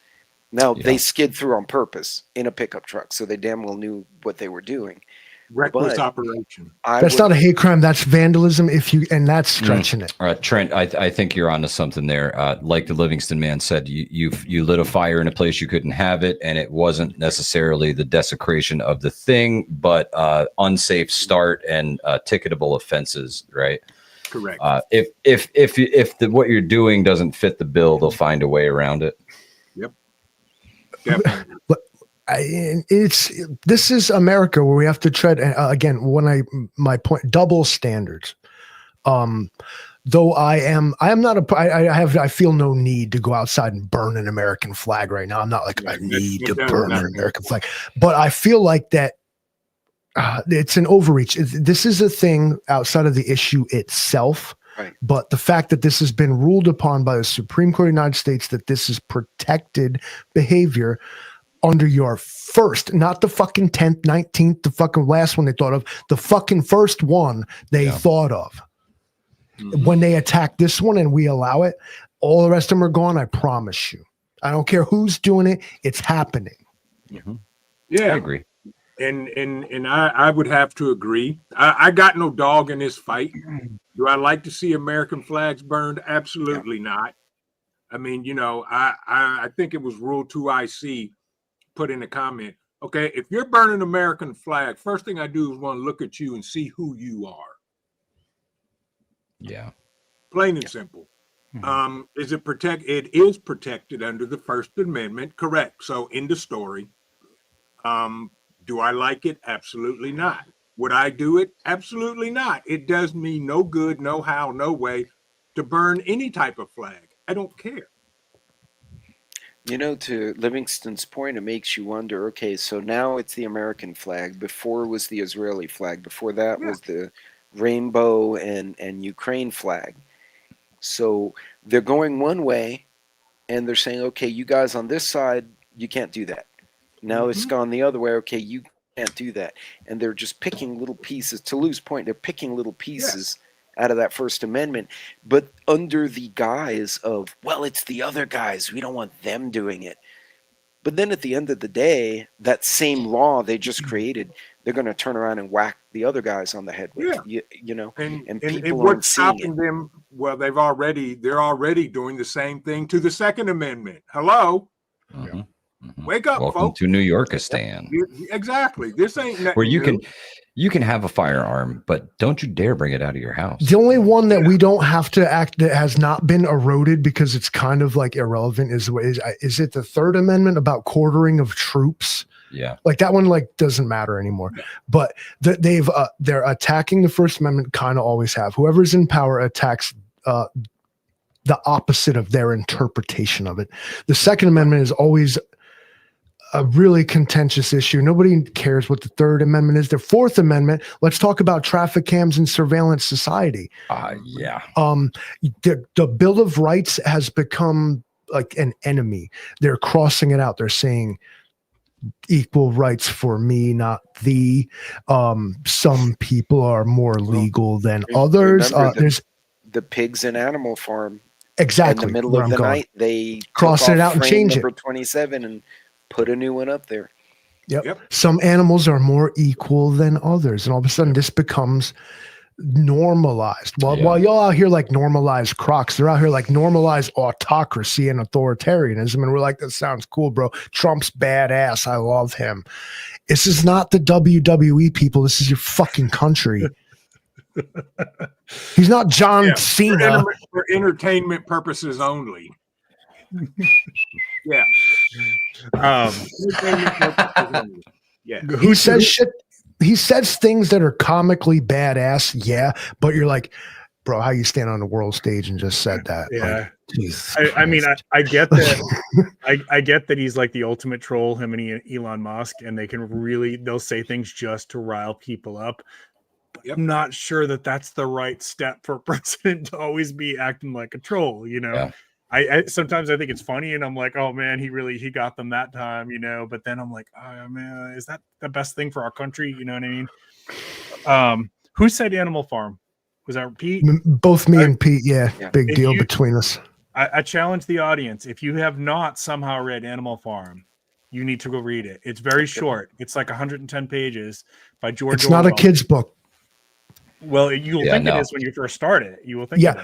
Speaker 3: Now
Speaker 1: Yeah.
Speaker 3: they skid through on purpose in a pickup truck, so they damn well knew what they were doing.
Speaker 6: Reckless
Speaker 3: But
Speaker 6: operation.
Speaker 2: That's not a hate crime. That's vandalism. And that's stretching it.
Speaker 1: Trent, I think you're onto something there. Like the Livingston man said, you lit a fire in a place you couldn't have it, and it wasn't necessarily the desecration of the thing, but unsafe start and ticketable offenses, right?
Speaker 6: Correct.
Speaker 1: If what you're doing doesn't fit the bill, they'll find a way around it.
Speaker 6: Yep. Definitely.
Speaker 2: This is America where we have to tread again. My point, double standards. Though I am not I feel no need to go outside and burn an American flag right now. I'm not like, I need to burn an American flag, but I feel like that it's an overreach. This is a thing outside of the issue itself.
Speaker 3: Right.
Speaker 2: But the fact that this has been ruled upon by the Supreme Court of the United States that this is protected behavior under your first, not the fucking 10th, 19th, the fucking last one they thought of, the fucking first one they thought of. Mm-hmm. When they attack this one and we allow it, all the rest of them are gone. I promise you. I don't care who's doing it. It's happening.
Speaker 1: Mm-hmm.
Speaker 6: Yeah,
Speaker 1: I agree.
Speaker 6: And I would have to agree. I got no dog in this fight. Do I like to see American flags burned? Absolutely not. I mean, I think it was Rule 2IC put in a comment. Okay, if you're burning American flag, first thing I do is want to look at you and see who you are.
Speaker 1: Yeah.
Speaker 6: Plain and simple. Is it protect? It is protected under the First Amendment. Correct. So in the story, do I like it? Absolutely not. Would I do it? Absolutely not. It does me no good, no how, no way to burn any type of flag. I don't care.
Speaker 3: To Livingston's point, it makes you wonder, okay, so now it's the American flag. Before it was the Israeli flag. Before that was the rainbow and Ukraine flag. So they're going one way and they're saying, okay, you guys on this side, you can't do that. Now it's gone the other way. Okay, you can't do that. And they're just picking little pieces. To Lou's point, they're picking little pieces out of that First Amendment, but under the guise of, well, it's the other guys. We don't want them doing it. But then at the end of the day, that same law they just created, they're going to turn around and whack the other guys on the head with, and people aren't
Speaker 6: what's
Speaker 3: seeing
Speaker 6: stopping
Speaker 3: it.
Speaker 6: them? Well, they're already doing the same thing to the Second Amendment. Hello.
Speaker 1: Mm-hmm. Mm-hmm.
Speaker 6: Wake up,
Speaker 1: Welcome
Speaker 6: folks.
Speaker 1: to New Yorkistan.
Speaker 6: Exactly. This ain't nothing
Speaker 1: where you
Speaker 6: new.
Speaker 1: you can have a firearm, but don't you dare bring it out of your house.
Speaker 2: The only one that we don't have to act that has not been eroded because it's kind of like irrelevant is it the Third Amendment about quartering of troops?
Speaker 1: Yeah,
Speaker 2: like that one doesn't matter anymore. But they're attacking the First Amendment, kind of always have. Whoever's in power attacks the opposite of their interpretation of it. The Second Amendment is always a really contentious issue. Nobody cares what the Third Amendment is. The Fourth Amendment, let's talk about traffic cams and surveillance society.
Speaker 1: Yeah.
Speaker 2: The Bill of Rights has become like an enemy. They're crossing it out. They're saying equal rights for me, not thee. Some people are more legal than others. There's
Speaker 3: the pigs and animal farm.
Speaker 2: Exactly.
Speaker 3: In the middle of the night, they
Speaker 2: crossing it out and change it.
Speaker 3: Number 27 and put a new one up there.
Speaker 2: Yep. Some animals are more equal than others, and all of a sudden this becomes normalized. While y'all out here like normalized Crocs, they're out here like normalized autocracy and authoritarianism, and we're like, that sounds cool, bro. Trump's badass. I love him. This is not the WWE, people. This is your fucking country. He's not John Cena.
Speaker 6: For entertainment purposes only. Yeah.
Speaker 2: Yeah. He says shit. He says things that are comically badass. Yeah. But you're like, bro, how you stand on the world stage and just said that?
Speaker 5: Yeah.
Speaker 2: Like,
Speaker 5: I mean, I get that. I get that he's like the ultimate troll, him and Elon Musk, and they'll say things just to rile people up. I'm not sure that that's the right step for a president to always be acting like a troll,
Speaker 1: Yeah.
Speaker 5: I sometimes I think it's funny and I'm like, oh man, he got them that time, but then I'm like, oh man, is that the best thing for our country? You know what I mean? Who said Animal Farm? Was that Pete?
Speaker 2: Both me and Pete, big deal between us.
Speaker 5: I challenge the audience. If you have not somehow read Animal Farm, you need to go read it. It's very short. It's like 110 pages by George
Speaker 2: It's not a
Speaker 5: Orwell.
Speaker 2: kid's book.
Speaker 5: Well, you'll think it is when you first start it. You will think it is.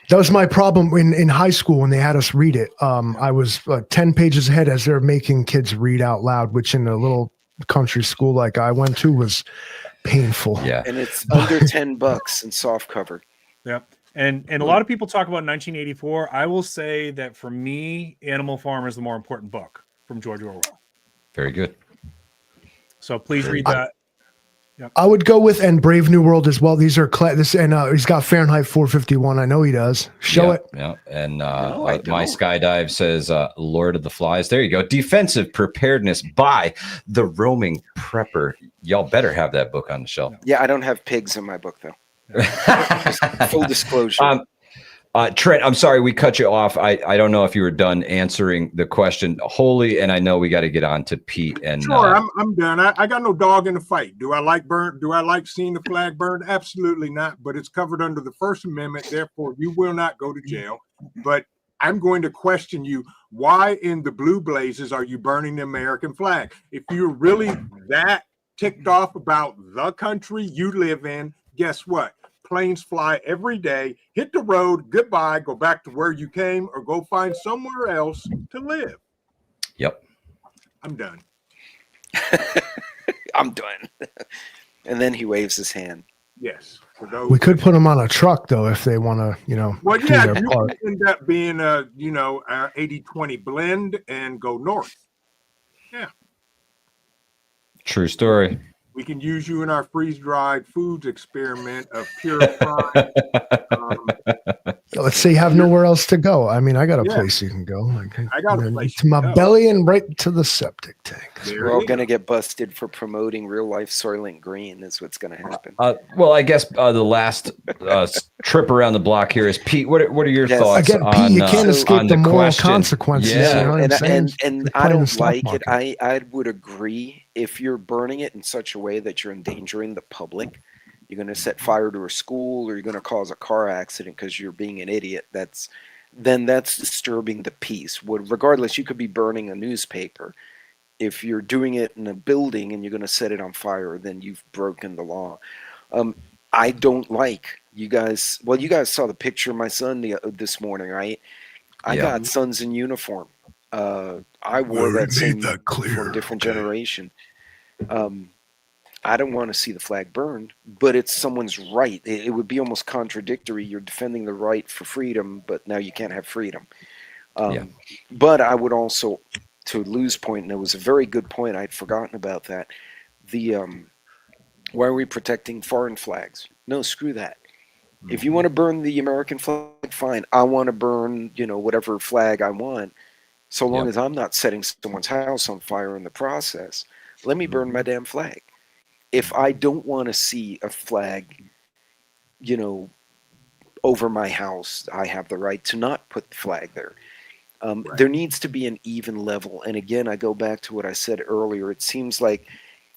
Speaker 2: That was my problem in high school when they had us read it. I was 10 pages ahead as they're making kids read out loud, which in a little country school like I went to was painful.
Speaker 1: Yeah.
Speaker 3: And it's under $10 in soft cover.
Speaker 5: Yep. And a lot of people talk about 1984. I will say that for me, Animal Farm is the more important book from George Orwell.
Speaker 1: Very good.
Speaker 5: So please read that. Yep.
Speaker 2: I would go with and Brave New World as well. These are he's got Fahrenheit 451. I know he does. Show it.
Speaker 1: Yeah. And
Speaker 3: No, I
Speaker 1: my
Speaker 3: don't.
Speaker 1: skydive says Lord of the Flies. There you go. Defensive Preparedness by the Roaming Prepper. Y'all better have that book on the shelf.
Speaker 3: Yeah, I don't have pigs in my book, though. Just full disclosure.
Speaker 1: Trent, I'm sorry we cut you off. I don't know if you were done answering the question wholly, and I know we got to get on to Pete. And
Speaker 6: Sure, I'm done. I got no dog in the fight. Do I like seeing the flag burned? Absolutely not. But it's covered under the First Amendment. Therefore, you will not go to jail. But I'm going to question you. Why in the blue blazes are you burning the American flag? If you're really that ticked off about the country you live in, guess what? Planes fly every day. Hit the road. Goodbye. Go back to where you came or go find somewhere else to live.
Speaker 1: Yep.
Speaker 6: I'm done.
Speaker 3: I'm done. And then he waves his hand.
Speaker 6: Yes. For those
Speaker 2: We could put them on a truck though if they want to,
Speaker 6: well,
Speaker 2: do
Speaker 6: yeah,
Speaker 2: their
Speaker 6: you
Speaker 2: part.
Speaker 6: could end up being a 80-20 blend and go north. Yeah.
Speaker 1: True story.
Speaker 6: We can use you in our freeze-dried foods experiment of purifying.
Speaker 2: Let's say you have nowhere else to go. I mean, I got a
Speaker 6: Yeah.
Speaker 2: place you can go.
Speaker 6: I got a place
Speaker 2: to my
Speaker 6: to go.
Speaker 2: belly and right to the septic tank.
Speaker 3: We're all going to get busted for promoting real life Soylent Green. Is what's going to happen.
Speaker 1: Well, I guess the last trip around the block here is Pete. What are your
Speaker 3: Yes.
Speaker 1: thoughts
Speaker 2: Again,
Speaker 1: on
Speaker 2: Pete, you can't
Speaker 1: on
Speaker 2: escape the moral
Speaker 1: question?
Speaker 2: consequences.
Speaker 1: Yeah.
Speaker 2: You know what I'm saying?
Speaker 3: And
Speaker 2: Like
Speaker 3: I
Speaker 2: playing the
Speaker 3: don't
Speaker 2: stock
Speaker 3: like it.
Speaker 2: market.
Speaker 3: I would agree if you're burning it in such a way that you're endangering the public. You're going to set fire to a school, or you're going to cause a car accident because you're being an idiot. That's disturbing the peace. Regardless, you could be burning a newspaper. If you're doing it in a building and you're going to set it on fire, then you've broken the law. I don't like you guys. Well, you guys saw the picture of my son this morning, right? I got sons in uniform. I wore that same from a different generation. I don't want to see the flag burned, but it's someone's right. It would be almost contradictory. You're defending the right for freedom, but now you can't have freedom. But I would also, to Lou's point, and it was a very good point, I'd forgotten about that. Why are we protecting foreign flags? No, screw that. If you want to burn the American flag, fine. I want to burn, whatever flag I want, so long as I'm not setting someone's house on fire in the process. Let me burn my damn flag. If I don't want to see a flag, over my house, I have the right to not put the flag there. There needs to be an even level. And again, I go back to what I said earlier. It seems like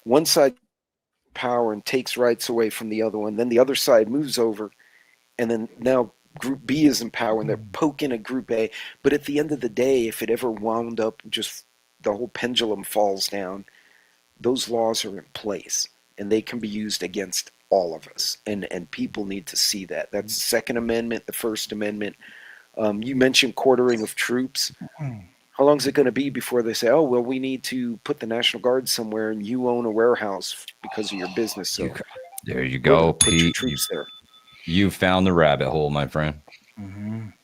Speaker 3: one side power and takes rights away from the other one. Then the other side moves over. And then now Group B is in power and they're poking at Group A. But at the end of the day, if it ever wound up, just the whole pendulum falls down, those laws are in place. And they can be used against all of us. And people need to see that. That's the Second Amendment, the First Amendment. You mentioned quartering of troops. How long is it going to be before they say, oh, well, we need to put the National Guard somewhere and you own a warehouse because of your business. So
Speaker 1: there you go,
Speaker 3: put your
Speaker 1: Pete.
Speaker 3: troops there.
Speaker 1: You found the rabbit hole, my friend.
Speaker 3: And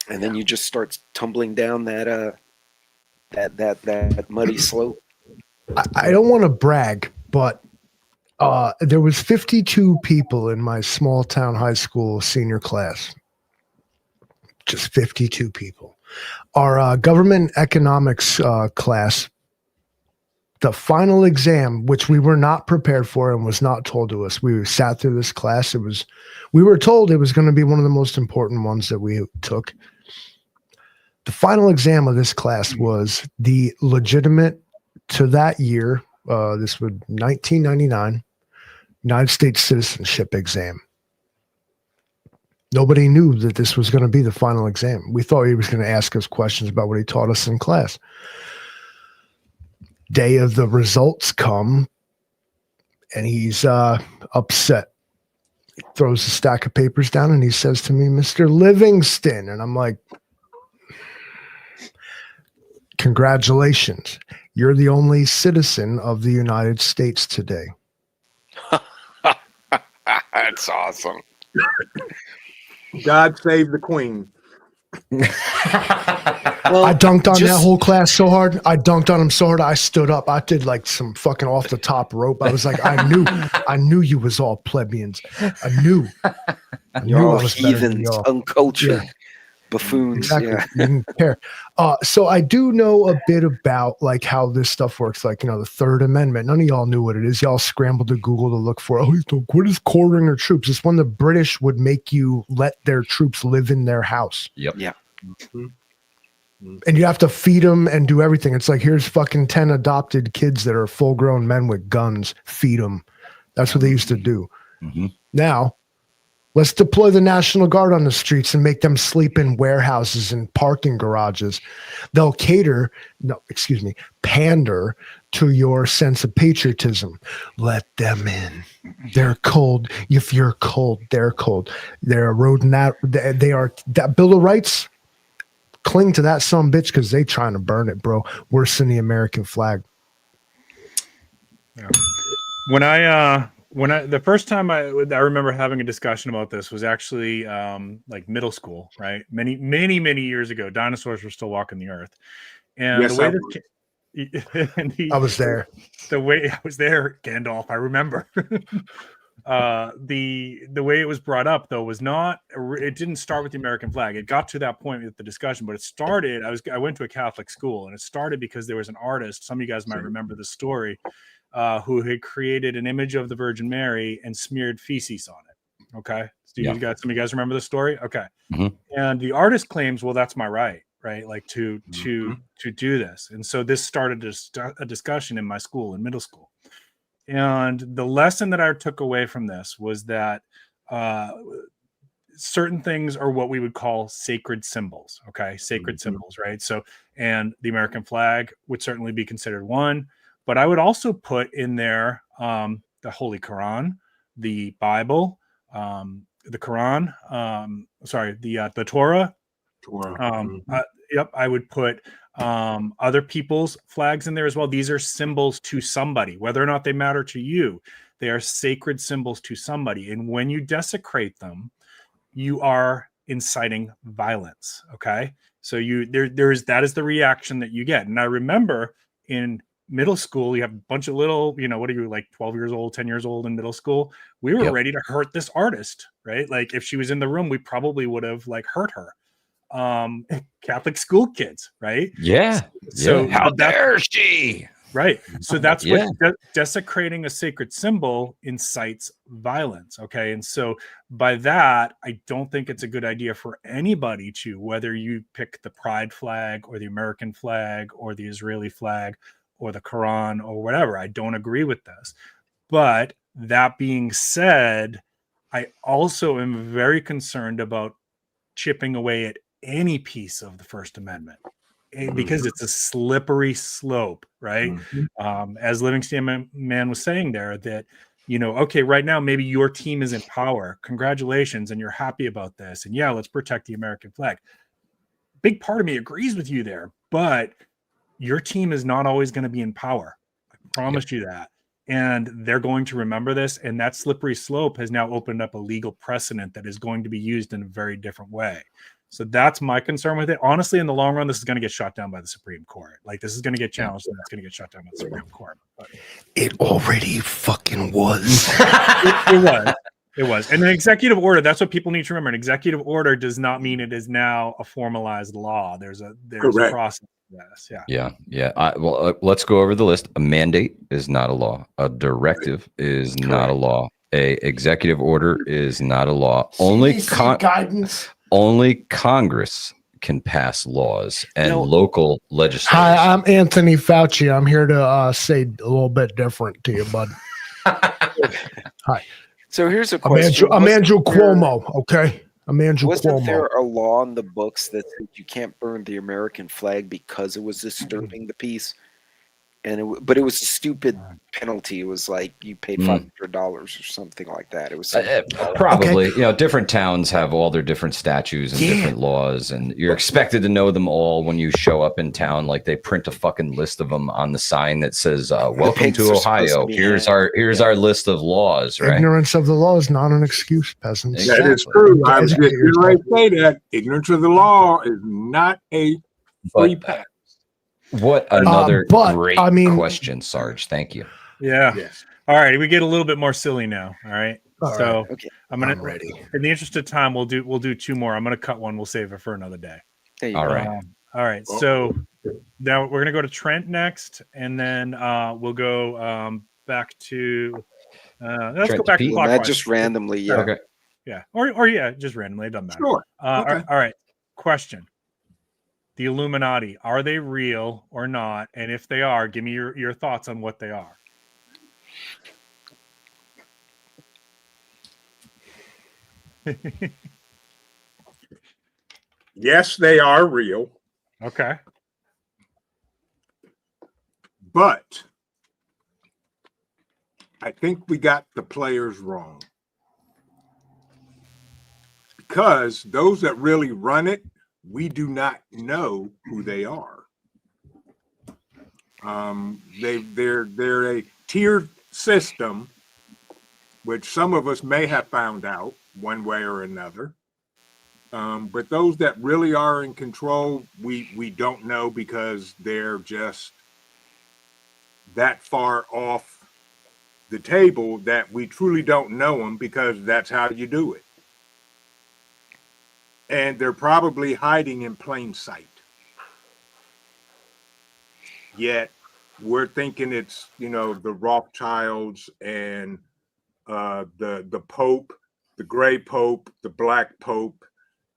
Speaker 3: then you just start tumbling down that muddy slope.
Speaker 2: I don't want to brag, but there was 52 people in my small town high school senior class. Just 52 people. Our government economics class, the final exam, which we were not prepared for and was not told to us. We sat through this class. We were told it was going to be one of the most important ones that we took. The final exam of this class was the legitimate to that year. This was 1999 United States citizenship exam. Nobody knew that this was going to be the final exam. We thought he was going to ask us questions about what he taught us in class. Day of the results come, and he's upset. He throws a stack of papers down, and he says to me, "Mr. Livingston," and I'm like, "Congratulations. You're the only citizen of the United States today."
Speaker 3: That's awesome.
Speaker 6: God save the queen.
Speaker 3: Well,
Speaker 2: I dunked on
Speaker 3: just-
Speaker 2: that whole class so hard. I dunked on him so hard. I stood up. I did like some fucking off the top rope. I was like, I knew you was all plebeians. I knew
Speaker 3: You're
Speaker 2: I
Speaker 3: all
Speaker 2: was better than
Speaker 3: heathens,
Speaker 2: y'all.
Speaker 3: uncultured
Speaker 2: Yeah.
Speaker 3: buffoons.
Speaker 2: Exactly.
Speaker 3: Yeah.
Speaker 2: You didn't care. So I do know a bit about like how this stuff works. Like, the Third Amendment. None of y'all knew what it is. Y'all scrambled to Google to look for, what is quartering your troops? It's when the British would make you let their troops live in their house.
Speaker 1: Yep.
Speaker 3: Yeah.
Speaker 2: And you have to feed them and do everything. It's like, here's fucking 10 adopted kids that are full grown men with guns. Feed them. That's what they used to do.
Speaker 1: Mm-hmm.
Speaker 2: Now, let's deploy the National Guard on the streets and make them sleep in warehouses and parking garages. They'll pander to your sense of patriotism. Let them in. They're cold. If you're cold, they're cold. They're eroding that. They are that Bill of Rights. Cling to that son bitch because they trying to burn it, bro. Worse than the American flag.
Speaker 5: Yeah. When the first time I remember having a discussion about this was actually like middle school, right? Many years ago. Dinosaurs were still walking the earth, and
Speaker 6: Yes,
Speaker 5: the way
Speaker 2: I was there.
Speaker 5: The way I was there, Gandalf. I remember. The way it was brought up though was not. It didn't start with the American flag. It got to that point with the discussion, but it started. I went to a Catholic school, and it started because there was an artist. Some of you guys might remember the story. Who had created an image of the Virgin Mary and smeared feces on it. Okay. So some of you guys remember the story? Okay.
Speaker 1: Mm-hmm.
Speaker 5: And the artist claims, well, that's my right? Like to do this. And so this started a discussion in my school, in middle school. And the lesson that I took away from this was that certain things are what we would call sacred symbols. Okay. Sacred symbols, right? So, and the American flag would certainly be considered one. But I would also put in there the Holy Quran, the Bible, the Quran. The Torah. Yep, I would put other people's flags in there as well. These are symbols to somebody, whether or not they matter to you. They are sacred symbols to somebody, and when you desecrate them, you are inciting violence. Okay, so that is the reaction that you get. And I remember in middle school, you have a bunch of little, what are you, like 12 years old, 10 years old in middle school? We were ready to hurt this artist, right? Like if she was in the room, we probably would have like hurt her. Catholic school kids, right?
Speaker 1: Yeah.
Speaker 5: So
Speaker 1: how dare she?
Speaker 5: Right. So that's what desecrating a sacred symbol incites violence. Okay. And so by that, I don't think it's a good idea for anybody to, whether you pick the pride flag or the American flag or the Israeli flag or the Quran or whatever. I don't agree with this. But that being said, I also am very concerned about chipping away at any piece of the First Amendment because it's a slippery slope, right? As Livingston Man was saying there, that, okay, right now, maybe your team is in power. Congratulations. And you're happy about this. And yeah, let's protect the American flag. Big part of me agrees with you there, but your team is not always going to be in power. I promise you that. And they're going to remember this. And that slippery slope has now opened up a legal precedent that is going to be used in a very different way. So that's my concern with it. Honestly, in the long run, this is going to get shot down by the Supreme Court. Like this is going to get challenged and it's going to get shot down by the Supreme Court. But
Speaker 2: it already fucking was.
Speaker 5: It was. And an executive order, that's what people need to remember. An executive order does not mean it is now a formalized law. There's a process. Yes,
Speaker 1: yeah. Let's go over the list. A mandate is not a law. A directive is not a law. A executive order is not a law. Only guidance. Only Congress can pass laws and local legislators.
Speaker 2: Hi, I'm Anthony Fauci. I'm here to say a little bit different to you, bud. Hi.
Speaker 3: So here's a question.
Speaker 2: I'm Andrew Cuomo. Okay. Andrew
Speaker 3: Wasn't
Speaker 2: Cuomo.
Speaker 3: there a law in the books that said you can't burn the American flag because it was disturbing the peace? But it was a stupid penalty. It was like you paid $500 or something like that. It was something
Speaker 1: Probably. You know, different towns have all their different statutes and
Speaker 2: Yeah.
Speaker 1: different laws, and you're expected to know them all when you show up in town. Like they print a fucking list of them on the sign that says "Welcome
Speaker 3: pigs
Speaker 1: to
Speaker 3: are supposed
Speaker 1: Ohio."
Speaker 3: to be
Speaker 1: Here's
Speaker 3: hanged.
Speaker 1: our list of laws. Right?
Speaker 2: Ignorance of the law is not an excuse, peasants.
Speaker 1: Exactly.
Speaker 6: That is true. I was
Speaker 2: Educate
Speaker 6: just getting ready
Speaker 2: yourself.
Speaker 6: to say that. Ignorance of the law is not a free
Speaker 1: But
Speaker 6: pass.
Speaker 1: what another
Speaker 2: but,
Speaker 1: great
Speaker 2: I mean-
Speaker 1: question, Sarge. Thank you.
Speaker 5: Yeah.
Speaker 6: Yes.
Speaker 5: All right, we get a little bit more silly now. All right.
Speaker 2: All
Speaker 5: So
Speaker 2: right.
Speaker 3: Okay.
Speaker 5: I'm gonna,
Speaker 2: I'm ready.
Speaker 5: in the interest of time, we'll do two more. I'm gonna cut one. We'll save it for another day.
Speaker 3: There you
Speaker 1: All
Speaker 3: go.
Speaker 1: right.
Speaker 5: All right. So now we're gonna go to Trent next, and then we'll go back to let's
Speaker 1: Trent
Speaker 5: go
Speaker 1: to
Speaker 5: back to
Speaker 1: Pete?
Speaker 3: Well, not
Speaker 5: clockwise.
Speaker 3: just randomly. Yeah.
Speaker 1: Okay.
Speaker 5: Yeah, or yeah, just randomly. It doesn't matter.
Speaker 6: Sure. Okay.
Speaker 5: All right. Question: the Illuminati, are they real or not? And if they are, give me your thoughts on what they are.
Speaker 6: Yes, they are real,
Speaker 5: Okay.
Speaker 6: but I think we got the players wrong. Because those that really run it, we do not know who they are. They're a tiered system, which some of us may have found out one way or another. But those that really are in control, we don't know because they're just that far off the table that we truly don't know them because that's how you do it. And they're probably hiding in plain sight. Yet we're thinking it's, you know, the Rothschilds and the Pope, the Gray Pope, the Black Pope,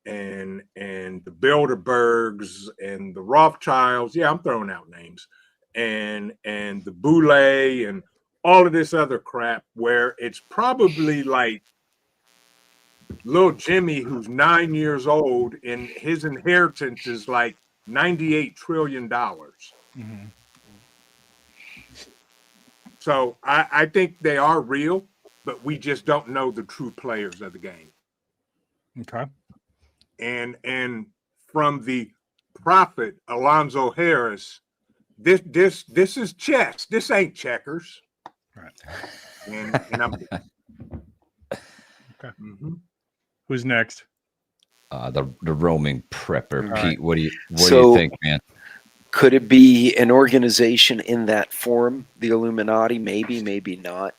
Speaker 6: and the Bilderbergs and the Rothschilds. Yeah, I'm throwing out names. And the Boulay and all of this other crap where it's probably like little Jimmy, who's 9 years old, and his inheritance is like $98 trillion.
Speaker 5: Mm-hmm.
Speaker 6: So I think they are real, but we just don't know the true players of the game.
Speaker 5: Okay.
Speaker 6: And from the prophet Alonzo Harris, this is chess. This ain't checkers.
Speaker 5: Right.
Speaker 6: And I'm
Speaker 5: Okay.
Speaker 6: Mm-hmm.
Speaker 5: Who's next?
Speaker 1: The roaming prepper,
Speaker 5: All
Speaker 1: Pete.
Speaker 5: right.
Speaker 1: What do you
Speaker 3: So-
Speaker 1: think, man?
Speaker 3: Could it be an organization in that form, the Illuminati? Maybe, maybe not.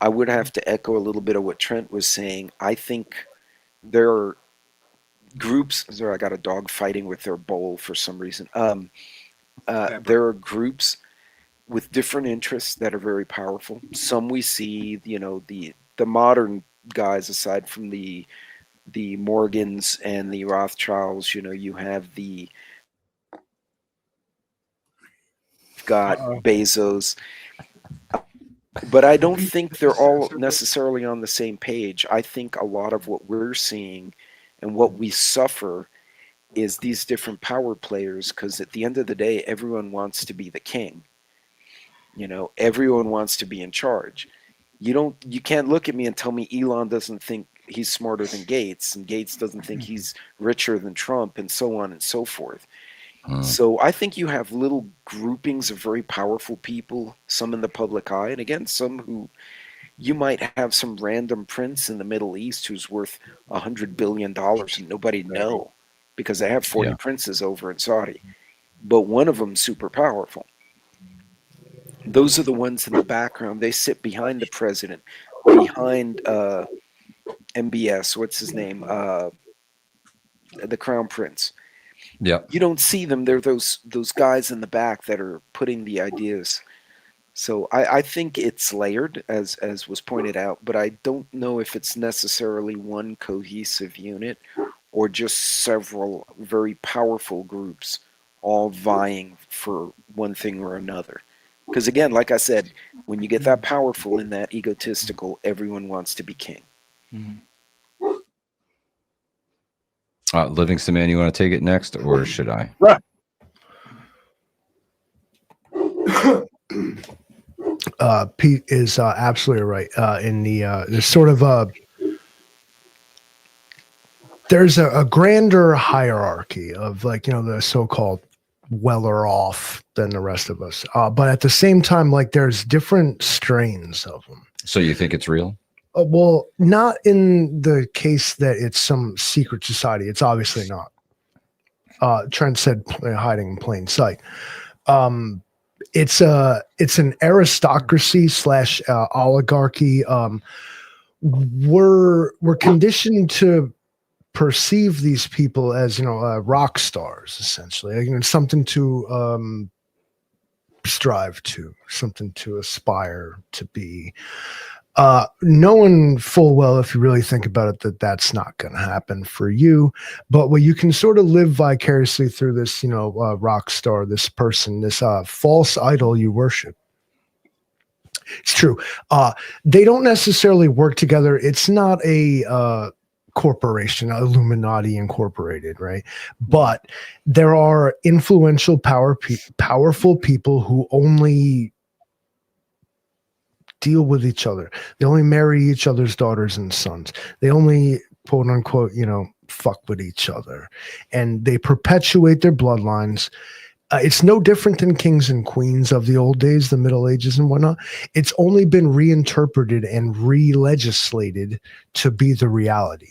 Speaker 3: I would have to echo a little bit of what Trent was saying. I think there are groups. Sorry, I got a dog fighting with their bowl for some reason. There are groups with different interests that are very powerful. Some we see, you know, the modern guys, aside from the Morgans and the Rothschilds. You know, you have the got Bezos. But I don't think they're all necessarily on the same page. I think a lot of what we're seeing and what we suffer is these different power players, because at the end of the day, everyone wants to be the king. You know, everyone wants to be in charge. You can't look at me and tell me Elon doesn't think he's smarter than Gates, and Gates doesn't think he's richer than Trump, and so on and so forth. So I think you have little groupings of very powerful people, some in the public eye, and again, some who you might have some random prince in the Middle East who's worth $100 billion and nobody know because they have 40 princes over in Saudi. But one of them super powerful. Those are the ones in the background. They sit behind the president, behind MBS, what's his name? The Crown Prince.
Speaker 1: Yep.
Speaker 3: You don't see them. They're those guys in the back that are putting the ideas. So I think it's layered, as was pointed out, but I don't know if it's necessarily one cohesive unit or just several very powerful groups all vying for one thing or another. Because again, like I said, when you get that powerful and that egotistical, everyone wants to be king.
Speaker 5: Mm-hmm.
Speaker 1: Livingston Man, you want to take it next, or should I?
Speaker 6: Right.
Speaker 2: Pete is absolutely right. In the there's sort of there's a grander hierarchy of, like, you know, the so-called weller off than the rest of us. But at the same time, like, there's different strains of them.
Speaker 1: So you think it's real?
Speaker 2: Well, not in the case that it's some secret society. It's obviously not. Trent said hiding in plain sight. It's an aristocracy / oligarchy. We're conditioned to perceive these people as, you know, rock stars, essentially. You know, something to strive to, something to aspire to be. Knowing full well, if you really think about it, that that's not going to happen for you. But what you can sort of live vicariously through this, you know, rock star, this person, this false idol you worship. It's true. They don't necessarily work together. It's not a corporation, Illuminati Incorporated, right? But there are influential, powerful people who only deal with each other. They only marry each other's daughters and sons. They only, quote unquote, you know, fuck with each other, and they perpetuate their bloodlines. It's no different than kings and queens of the old days, the Middle Ages and whatnot. It's only been reinterpreted and re-legislated to be the reality.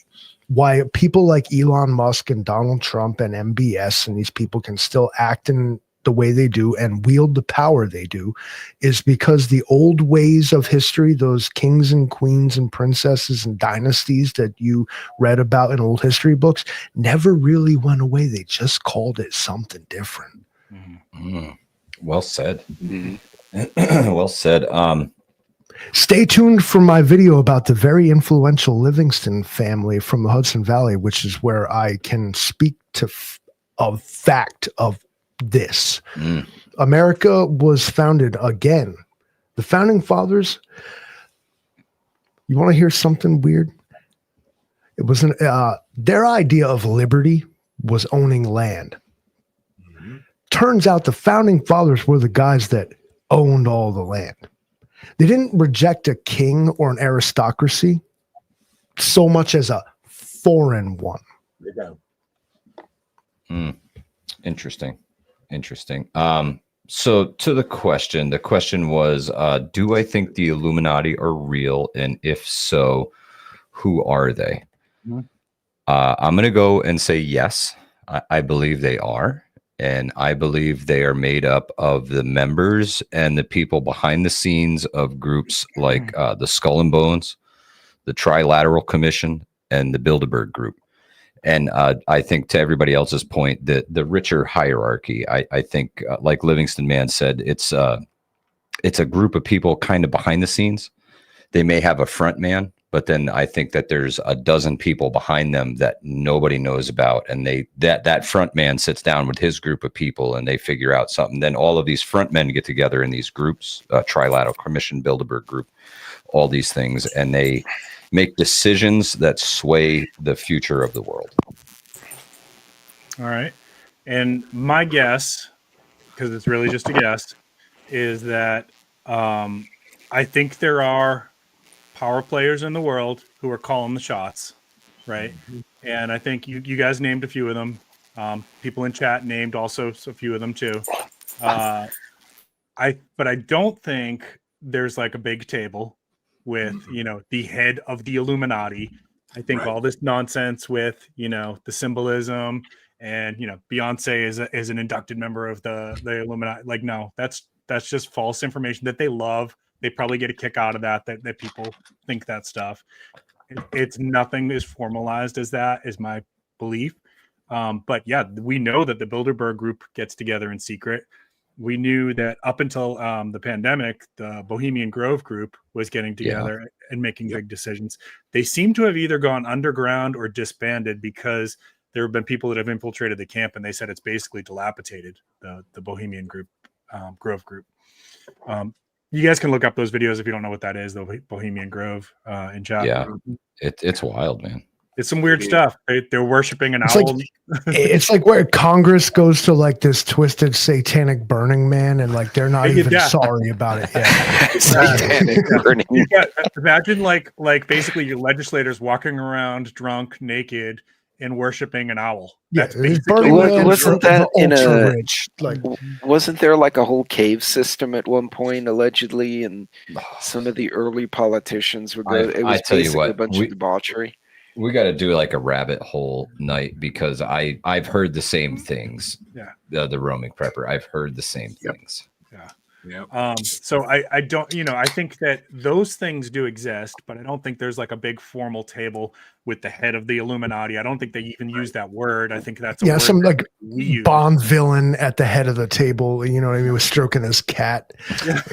Speaker 2: Why people like Elon Musk and Donald Trump and MBS and these people can still act in the way they do and wield the power they do is because the old ways of history, those kings and queens and princesses and dynasties that you read about in old history books, never really went away. They just called it something different.
Speaker 1: Well said.
Speaker 3: Mhm.
Speaker 1: Well said.
Speaker 2: Stay tuned for my video about the very influential Livingston family from the Hudson Valley, which is where I can speak to a fact of this. America was founded again. The founding fathers, you want to hear something weird? It was their idea of liberty was owning land. Turns out the founding fathers were the guys that owned all the land. They didn't reject a king or an aristocracy so much as a foreign one.
Speaker 6: There you go.
Speaker 1: Interesting. So to the question was, do I think the Illuminati are real? And if so, who are they? I'm going to go and say yes. I believe they are. And I believe they are made up of the members and the people behind the scenes of groups like the Skull and Bones, the Trilateral Commission, and the Bilderberg Group. And I think, to everybody else's point, that the richer hierarchy, I think, like Livingston Man said, it's a group of people kind of behind the scenes. They may have a front man, but then I think that there's a dozen people behind them that nobody knows about. And that front man sits down with his group of people and they figure out something. Then all of these front men get together in these groups, Trilateral Commission, Bilderberg Group, all these things, and they make decisions that sway the future of the world.
Speaker 5: All right. And my guess, because it's really just a guess, is that I think there are power players in the world who are calling the shots, right? And I think you guys named a few of them. People in chat named also a few of them too. But I don't think there's like a big table with, you know, the head of the Illuminati. I think all this nonsense with, you know, the symbolism and, you know, Beyonce is an inducted member of the Illuminati. Like, no, that's just false information that they love. They probably get a kick out of that people think that stuff. It's nothing as formalized as that, is my belief. But yeah, we know that the Bilderberg Group gets together in secret. We knew that up until the pandemic, the Bohemian Grove Group was getting together and making big decisions. They seem to have either gone underground or disbanded because there have been people that have infiltrated the camp, and they said it's basically dilapidated, the Bohemian Group, Grove Group. You guys can look up those videos if you don't know what that is, the Bohemian Grove in chat.
Speaker 1: Yeah, it's wild, man.
Speaker 5: It's some weird
Speaker 6: It is.
Speaker 5: stuff. They're worshiping an
Speaker 2: It's
Speaker 5: owl.
Speaker 2: It's like where Congress goes to like this twisted satanic Burning Man, and like they're not even sorry about it yet.
Speaker 3: Satanic burning.
Speaker 5: Imagine like basically your legislators walking around drunk, naked, and worshiping an owl. That's basically
Speaker 3: Wasn't that in a
Speaker 2: rich? Like,
Speaker 3: wasn't there like a whole cave system at one point allegedly, and some of the early politicians would go? It was basically a bunch of debauchery.
Speaker 1: We got to do like a rabbit hole night because I've heard the same things.
Speaker 5: Yeah.
Speaker 1: The roaming prepper. I've heard the same things.
Speaker 5: Yeah.
Speaker 6: Yeah.
Speaker 5: So I don't, I think that those things do exist, but I don't think there's like a big formal table with the head of the Illuminati. I don't think they even use that word. I think that's a word
Speaker 2: some like
Speaker 5: we use.
Speaker 2: Bond villain at the head of the table. You know what I mean? Was stroking his cat. Like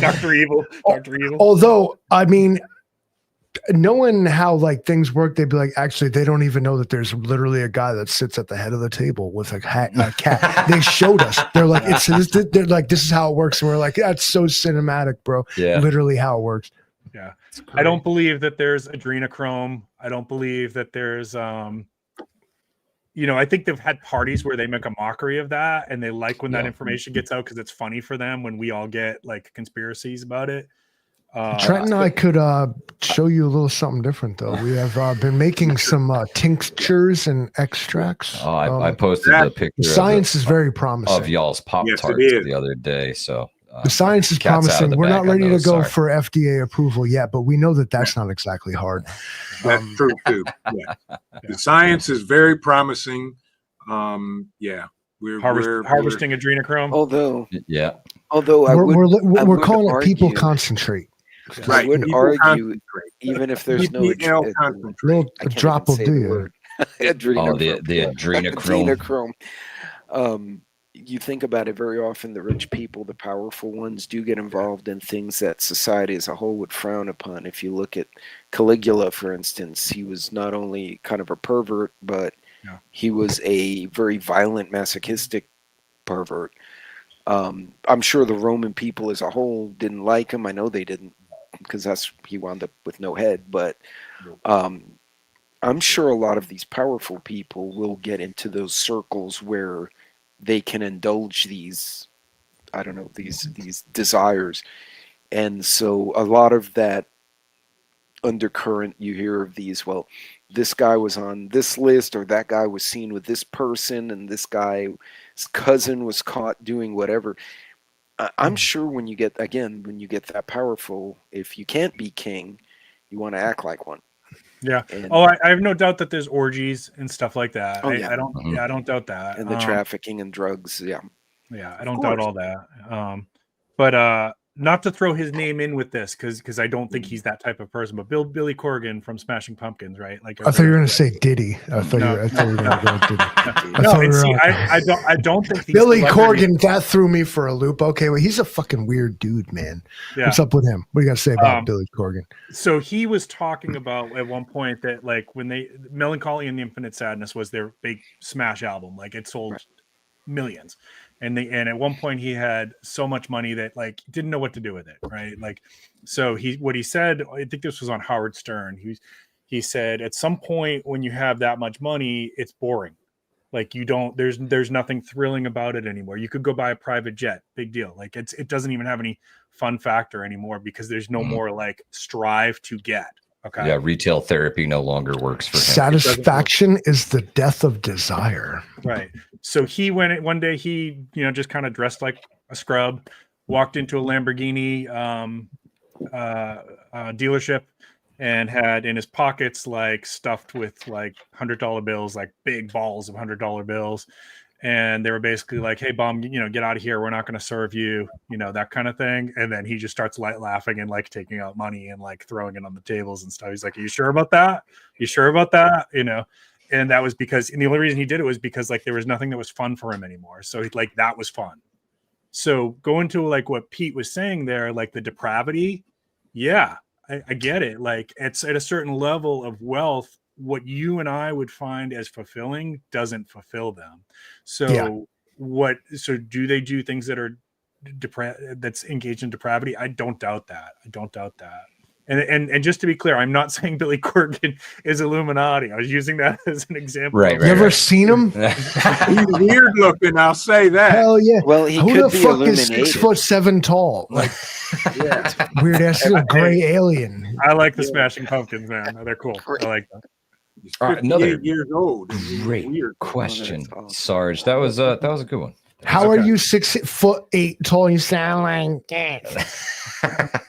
Speaker 5: Dr. Evil. Dr. Evil.
Speaker 2: Although, I mean, knowing how like things work, they'd be like, actually, they don't even know that there's literally a guy that sits at the head of the table with a cat. They showed us. They're like, they're like, this is how it works, and we're like, that's so cinematic, bro.
Speaker 1: Yeah,
Speaker 2: literally how it works.
Speaker 5: Yeah, I don't believe that there's adrenochrome. I don't believe that there's I think they've had parties where they make a mockery of that, and they like when that information gets out because it's funny for them when we all get like conspiracies about it.
Speaker 2: Trent and I could show you a little something different, though. We have been making some tinctures and extracts.
Speaker 1: Oh, I posted the picture.
Speaker 2: The science is very promising
Speaker 1: of y'all's Pop-Tarts the other day. So
Speaker 2: the science is promising. We're not ready to go for FDA approval yet, but we know that that's not exactly hard.
Speaker 6: That's true too. Yeah. The science is very promising. We're
Speaker 5: harvesting adrenochrome.
Speaker 3: Although
Speaker 2: we're calling it people concentrate.
Speaker 3: I would argue, even if there's no
Speaker 2: a drop will do you.
Speaker 3: Adrenochrome.
Speaker 1: The adrenochrome.
Speaker 3: You think about it very often, the rich people, the powerful ones, do get involved in things that society as a whole would frown upon. If you look at Caligula, for instance, he was not only kind of a pervert, but he was a very violent, masochistic pervert. I'm sure the Roman people as a whole didn't like him. I know they didn't, because he wound up with no head. But I'm sure a lot of these powerful people will get into those circles where they can indulge these desires. And so a lot of that undercurrent you hear of these, well, this guy was on this list, or that guy was seen with this person, and this guy's cousin was caught doing whatever. I'm sure when you get that powerful, if you can't be king, you want to act like one.
Speaker 5: Yeah. I have no doubt that there's orgies and stuff like that. I don't doubt that.
Speaker 3: And the trafficking and drugs. Yeah.
Speaker 5: Yeah. I don't doubt all that. But not to throw his name in with this, because I don't think he's that type of person. But Billy Corgan from Smashing Pumpkins, right? Like
Speaker 2: I thought you were going to say Diddy. I thought you were going to go with Diddy.
Speaker 5: I don't think
Speaker 2: Billy Corgan. That threw me for a loop. Okay, well, he's a fucking weird dude, man. Yeah. What's up with him? What do you got to say about Billy Corgan?
Speaker 5: So he was talking about at one point that like when Melancholy and the Infinite Sadness was their big smash album, like it sold millions. And at one point he had so much money that like didn't know what to do with it, right? Like, so what he said, I think this was on Howard Stern. He said at some point when you have that much money, it's boring. Like there's nothing thrilling about it anymore. You could go buy a private jet, big deal. Like it doesn't even have any fun factor anymore because there's no more like strive to get. Okay.
Speaker 1: Yeah, retail therapy no longer works for him.
Speaker 2: Satisfaction is the death of desire.
Speaker 5: Right. So he went one day, he, just kind of dressed like a scrub, walked into a Lamborghini dealership and had in his pockets like stuffed with like $100 bills, like big balls of $100 bills. And they were basically like, hey, bum, get out of here. We're not going to serve you, that kind of thing. And then he just starts laughing and like taking out money and like throwing it on the tables and stuff. He's like, are you sure about that? You sure about that? And that was because, and the only reason he did it was because like there was nothing that was fun for him anymore. So like that was fun. So going to like what Pete was saying there, like the depravity. Yeah, I get it. Like it's at a certain level of wealth, what you and I would find as fulfilling doesn't fulfill them. So so do they do things that are that's engaged in depravity? I don't doubt that. And just to be clear, I'm not saying Billy Corgan is Illuminati. I was using that as an example.
Speaker 1: Right,
Speaker 2: You ever seen him?
Speaker 6: He's weird looking, I'll say that.
Speaker 2: Hell yeah.
Speaker 3: Well, he
Speaker 2: Who
Speaker 3: could
Speaker 2: the
Speaker 3: be
Speaker 2: fuck is
Speaker 3: illuminated.
Speaker 2: 6'7" tall? Like
Speaker 6: Yeah.
Speaker 2: weird ass little gray alien.
Speaker 5: I like the Smashing Pumpkins, man. They're cool. I like that.
Speaker 6: He's
Speaker 1: All right,
Speaker 6: 58
Speaker 1: another
Speaker 6: years old. He's
Speaker 1: Great
Speaker 6: weird.
Speaker 1: question,
Speaker 3: that's awesome.
Speaker 1: Sarge. That was a good one.
Speaker 2: How are
Speaker 5: Okay.
Speaker 2: you 6'8" tall? You sound like that.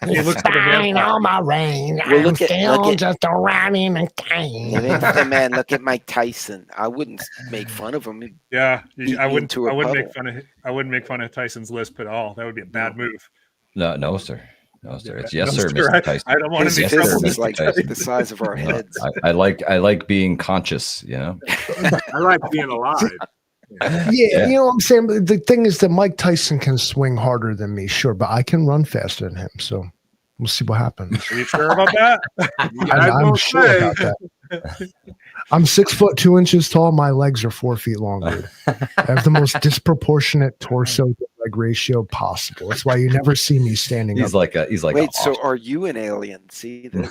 Speaker 5: He looks like a vampire.
Speaker 2: all my range.
Speaker 3: Well,
Speaker 2: I'm
Speaker 3: look at-
Speaker 2: still
Speaker 3: look at-
Speaker 2: just a riding a
Speaker 3: Look
Speaker 2: cane.
Speaker 3: at the man, look at Mike Tyson. I wouldn't make fun of him.
Speaker 5: Yeah,
Speaker 3: Beat
Speaker 5: I
Speaker 3: me
Speaker 5: wouldn't.
Speaker 3: into a
Speaker 5: I wouldn't make
Speaker 3: puddle.
Speaker 5: fun of. I wouldn't make fun of Tyson's lisp at all. That would be a bad move.
Speaker 1: No, sir. No, sir. It's
Speaker 5: No,
Speaker 1: yes, sir,
Speaker 5: sir.
Speaker 1: Mr. Tyson.
Speaker 5: I don't want
Speaker 3: His
Speaker 5: to be
Speaker 1: Yes, sir,
Speaker 3: fist
Speaker 5: trouble.
Speaker 3: is
Speaker 1: Mr.
Speaker 3: like
Speaker 1: Tyson.
Speaker 3: the size of our
Speaker 1: You know,
Speaker 3: heads.
Speaker 1: I like being conscious. You know.
Speaker 6: I like being alive.
Speaker 2: Yeah,
Speaker 1: Yeah.
Speaker 2: you know what I'm saying? But the thing is that Mike Tyson can swing harder than me, sure, but I can run faster than him. So we'll see what happens.
Speaker 5: Are you sure about that?
Speaker 2: I'm
Speaker 6: don't
Speaker 2: sure
Speaker 6: say.
Speaker 2: about that. I'm 6'2" tall. My legs are 4 feet long, dude. I have the most disproportionate torso to leg ratio possible. That's why you never see me standing
Speaker 1: He's
Speaker 2: up.
Speaker 1: like a
Speaker 3: Wait, so are you an alien? See, the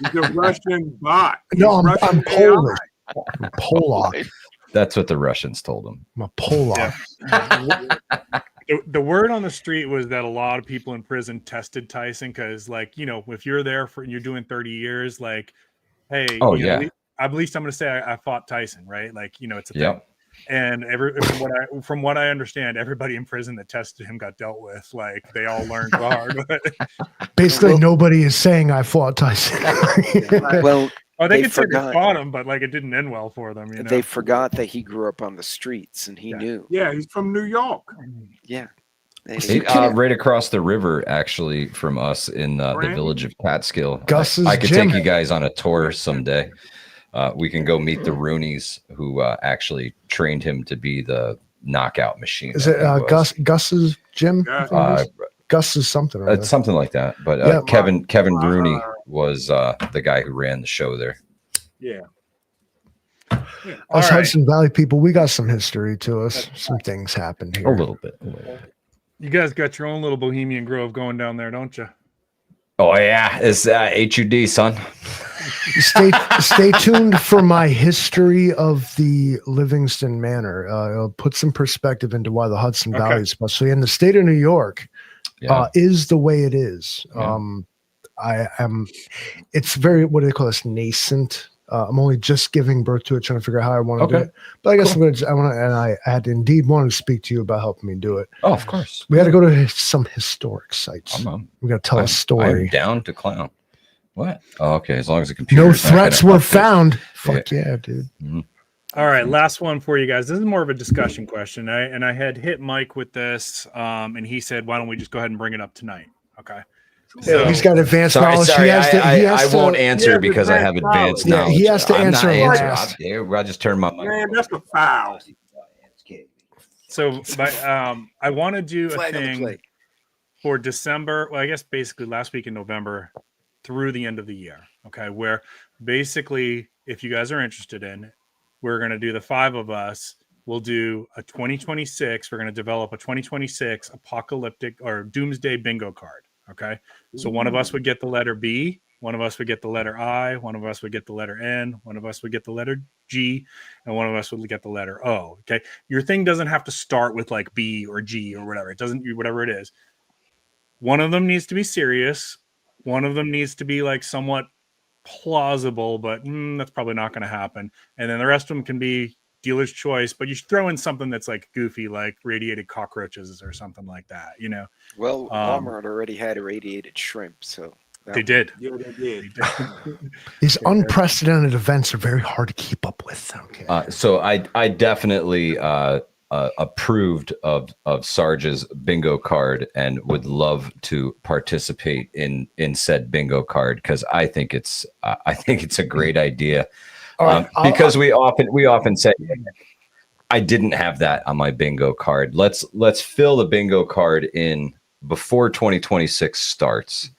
Speaker 6: He's a Russian bot.
Speaker 2: No,
Speaker 6: He's
Speaker 2: I'm
Speaker 6: Russian AI.
Speaker 2: Polish. I'm Polak.
Speaker 1: That's what the Russians told him.
Speaker 2: I'm a Polak.
Speaker 5: The word on the street was that a lot of people in prison tested Tyson because, like, you know, if you're there for and you're doing 30 years, like, hey,
Speaker 1: Oh,
Speaker 5: you know,
Speaker 1: yeah.
Speaker 5: at least I'm going to say I fought Tyson, right? Like, you know, it's a thing.
Speaker 1: Yep.
Speaker 5: And from what I understand, everybody in prison that tested him got dealt with. Like, they all learned the hard way.
Speaker 2: Basically,
Speaker 3: Well-
Speaker 2: nobody is saying I fought Tyson.
Speaker 3: well,
Speaker 5: Oh, they
Speaker 3: They
Speaker 5: could say they
Speaker 3: forgot.
Speaker 5: fought him, but like it didn't end well for them. You know,
Speaker 3: they forgot that he grew up on the streets and he knew.
Speaker 6: Yeah, he's from New York.
Speaker 3: Yeah.
Speaker 2: You can't-
Speaker 1: Right across the river, actually, from us in the
Speaker 6: Brandon?
Speaker 1: village of Catskill.
Speaker 2: Gus's
Speaker 1: I could
Speaker 2: gym.
Speaker 1: take you guys on a tour someday. We can go meet the Roonies who actually trained him to be the knockout machine.
Speaker 2: Is
Speaker 1: that
Speaker 2: it
Speaker 1: he was.
Speaker 2: Gus's gym?
Speaker 6: Yeah.
Speaker 2: Gus is something. Or
Speaker 1: It's something like that. But
Speaker 2: Yeah.
Speaker 1: Kevin Rooney was the guy who ran the show there.
Speaker 6: Yeah.
Speaker 2: Us
Speaker 5: All right.
Speaker 2: Hudson Valley people, we got some history to us. Some things happened here.
Speaker 1: A little bit.
Speaker 5: you guys got your own little Bohemian Grove going down there, don't you?
Speaker 1: Oh yeah, it's HUD, son.
Speaker 2: Stay tuned for my history of the Livingston Manor. It'll put some perspective into why the Hudson
Speaker 5: Okay.
Speaker 2: Valley, especially in the state of New York,
Speaker 1: Yeah.
Speaker 2: is the way it is.
Speaker 1: Yeah.
Speaker 2: I am. It's very, what do they call this? Nascent. I'm only just giving birth to it, trying to figure out how I want to do
Speaker 1: Okay.
Speaker 2: it. But I guess I'm gonna. I want to, and I had indeed wanted to speak to you about helping me do it.
Speaker 1: Oh, of course.
Speaker 2: We got to go to some historic sites. We got to tell a
Speaker 1: I'm
Speaker 2: story.
Speaker 1: down to clown. What? Oh, okay. As long as the computer.
Speaker 2: No threats were found. Fuck yeah, dude.
Speaker 5: All right, last one for you guys. This is more of a discussion question. I had hit Mike with this, and he said, "Why don't we just go ahead and bring it up tonight?" Okay. So,
Speaker 2: He's got advanced knowledge.
Speaker 1: Sorry,
Speaker 2: he has to, he
Speaker 1: I
Speaker 2: has
Speaker 1: won't
Speaker 2: to,
Speaker 1: answer
Speaker 6: Yeah,
Speaker 1: because I have advanced
Speaker 2: Yeah,
Speaker 1: knowledge.
Speaker 2: he has to
Speaker 1: I'm not
Speaker 2: answer
Speaker 1: answering.
Speaker 2: last.
Speaker 1: I'll just turn my mic.
Speaker 6: Man, that's a foul.
Speaker 5: so I want to do a
Speaker 3: Flag on the
Speaker 5: thing
Speaker 3: play.
Speaker 5: for December. Well, I guess basically last week in November through the end of the year. Okay, where basically, if you guys are interested in, we're going to do the 5 of us. We'll do a 2026. We're going to develop a 2026 apocalyptic or doomsday bingo card. Okay. So one of us would get the letter B, one of us would get the letter I, one of us would get the letter N, one of us would get the letter G, and one of us would get the letter O. Okay. Your thing doesn't have to start with like B or G or whatever. It doesn't, whatever it is. One of them needs to be serious. One of them needs to be like somewhat plausible, but that's probably not going to happen. And then the rest of them can be dealer's choice, but you should throw in something that's like goofy, like radiated cockroaches or something like that, you know?
Speaker 3: Well, Walmart already had irradiated shrimp, so that
Speaker 5: They did.
Speaker 6: Yeah, they did.
Speaker 2: These unprecedented events are very hard to keep up with. Okay.
Speaker 1: So I definitely approved of Sarge's bingo card and would love to participate in said bingo card because I think it's a great idea.
Speaker 2: All right,
Speaker 1: Because we often say I didn't have that on my bingo card. Let's fill the bingo card in before 2026 starts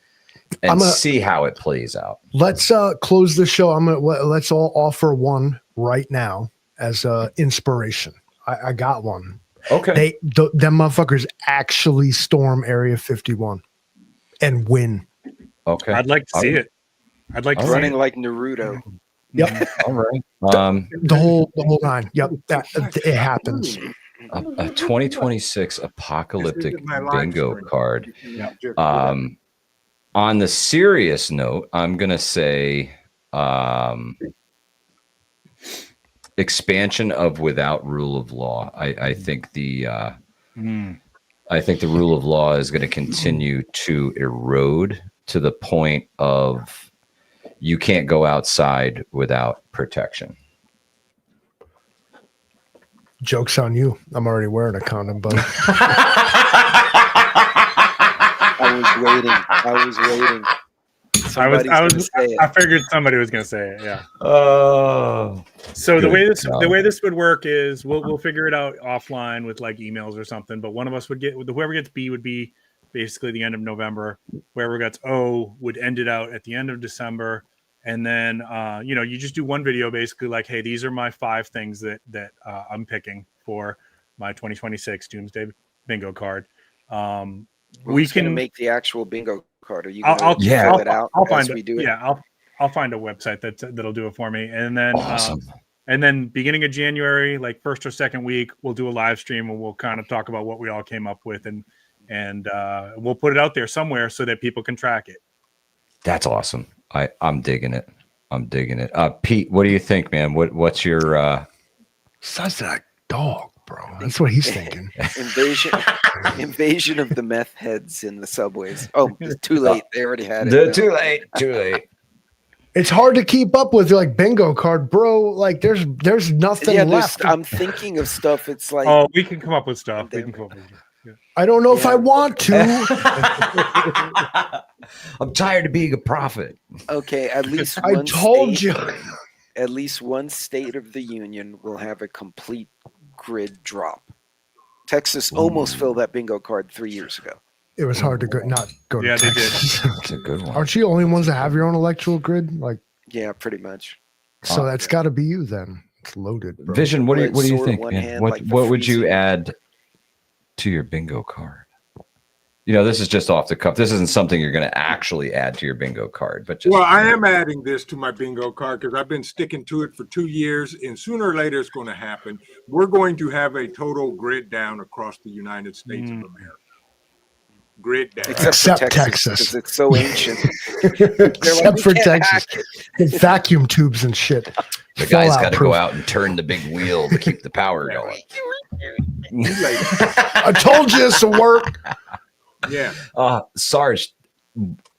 Speaker 1: and see how it plays out.
Speaker 2: Let's close the show. Let's all offer one right now as inspiration. I got one.
Speaker 1: Okay.
Speaker 2: Them motherfuckers actually storm Area 51 and win.
Speaker 1: Okay.
Speaker 5: I'd like to see it. I'd like to see
Speaker 3: Running
Speaker 5: it.
Speaker 3: like Naruto.
Speaker 2: Yep.
Speaker 1: All right.
Speaker 2: The whole nine. Yep. That it happens.
Speaker 1: A 2026 apocalyptic
Speaker 6: This is my live
Speaker 1: bingo
Speaker 6: stream.
Speaker 1: card.
Speaker 5: Yeah.
Speaker 1: On the serious note, I'm gonna say expansion of without rule of law. I think the rule of law is going to continue to erode to the point of you can't go outside without protection.
Speaker 2: Joke's on you. I'm already wearing a condom, buddy.
Speaker 3: I was waiting. Somebody's gonna say it.
Speaker 5: I figured somebody was going to say it. Yeah.
Speaker 1: Oh.
Speaker 5: So the
Speaker 1: Good
Speaker 5: way this would work is we'll figure it out offline with like emails or something. But one of us would get whoever gets B would be basically the end of November. Whoever gets O would end it out at the end of December. And then you just do one video basically like, hey, these are my 5 things that I'm picking for my 2026 Doomsday Bingo card. We
Speaker 3: Who's gonna
Speaker 5: can
Speaker 3: make the actual bingo card. Are you
Speaker 5: I'll
Speaker 3: gonna
Speaker 1: yeah.
Speaker 3: fill it out
Speaker 5: I'll
Speaker 3: as
Speaker 5: find
Speaker 3: we
Speaker 5: it.
Speaker 3: do it?
Speaker 5: Yeah, I'll find a website that'll do it for me. And then
Speaker 1: Awesome.
Speaker 5: and then beginning of January, like first or second week, we'll do a live stream and we'll kind of talk about what we all came up with and we'll put it out there somewhere so that people can track it.
Speaker 1: That's awesome. I'm digging it. Pete, what do you think, man? What's your
Speaker 2: Such that dog, bro. That's what he's thinking.
Speaker 3: Invasion of the meth heads in the subways. Oh, it's too late. They already had it.
Speaker 1: Too late.
Speaker 2: It's hard to keep up with like bingo card, bro. Like there's nothing
Speaker 3: Yeah,
Speaker 2: left.
Speaker 3: I'm thinking of stuff. It's like
Speaker 5: Oh, we can come up with stuff. We can come up with stuff. Yeah.
Speaker 2: I don't know if I want to.
Speaker 1: I'm tired of being a prophet.
Speaker 3: okay, at least
Speaker 2: I
Speaker 3: one
Speaker 2: told
Speaker 3: state,
Speaker 2: you.
Speaker 3: at least one state of the union will have a complete grid drop. Texas almost filled that bingo card 3 years ago.
Speaker 2: It was hard to not go to
Speaker 5: Yeah, they
Speaker 2: Texas.
Speaker 1: That's a good one.
Speaker 2: Aren't you the only ones that have your own electrical grid? Like,
Speaker 3: Yeah, pretty much.
Speaker 2: so that's got to be you then. It's loaded, bro.
Speaker 1: Vision, what do you
Speaker 3: Sword in
Speaker 1: think,
Speaker 3: one
Speaker 1: man?
Speaker 3: hand,
Speaker 1: What
Speaker 3: like the
Speaker 1: would you
Speaker 3: freezing.
Speaker 1: add to your bingo card? This is just off the cuff. This isn't something you're going to actually add to your bingo card, but just
Speaker 6: Well, I am adding this to my bingo card because I've been sticking to it for 2 years, and sooner or later it's going to happen. We're going to have a total grid down across the United States of America. Grid down.
Speaker 2: Except Texas.
Speaker 3: because it's so ancient.
Speaker 2: Except for
Speaker 3: "We can't
Speaker 2: Texas.
Speaker 3: hack it."
Speaker 2: With vacuum tubes and shit.
Speaker 1: the guy's
Speaker 2: Fallout
Speaker 1: got to
Speaker 2: proof.
Speaker 1: go out and turn the big wheel to keep the power going.
Speaker 2: I told you this will work.
Speaker 6: Yeah.
Speaker 1: Sarge,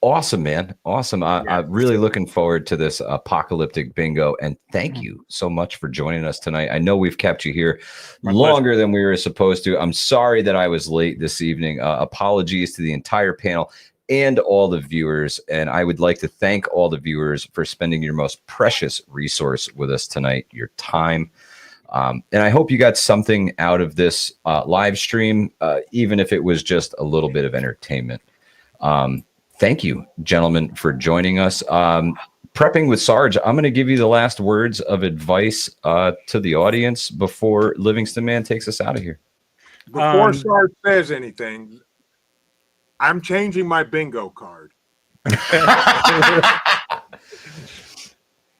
Speaker 1: awesome, man. Awesome. I'm really looking forward to this apocalyptic bingo. And thank you so much for joining us tonight. I know we've kept you here longer than we were supposed to. I'm sorry that I was late this evening. Apologies to the entire panel and all the viewers. And I would like to thank all the viewers for spending your most precious resource with us tonight, your time. And I hope you got something out of this live stream, even if it was just a little bit of entertainment. Thank you, gentlemen, for joining us. Prepping with Sarge, I'm going to give you the last words of advice to the audience before Livingston Man takes us out of here.
Speaker 6: Before Sarge says anything, I'm changing my bingo card.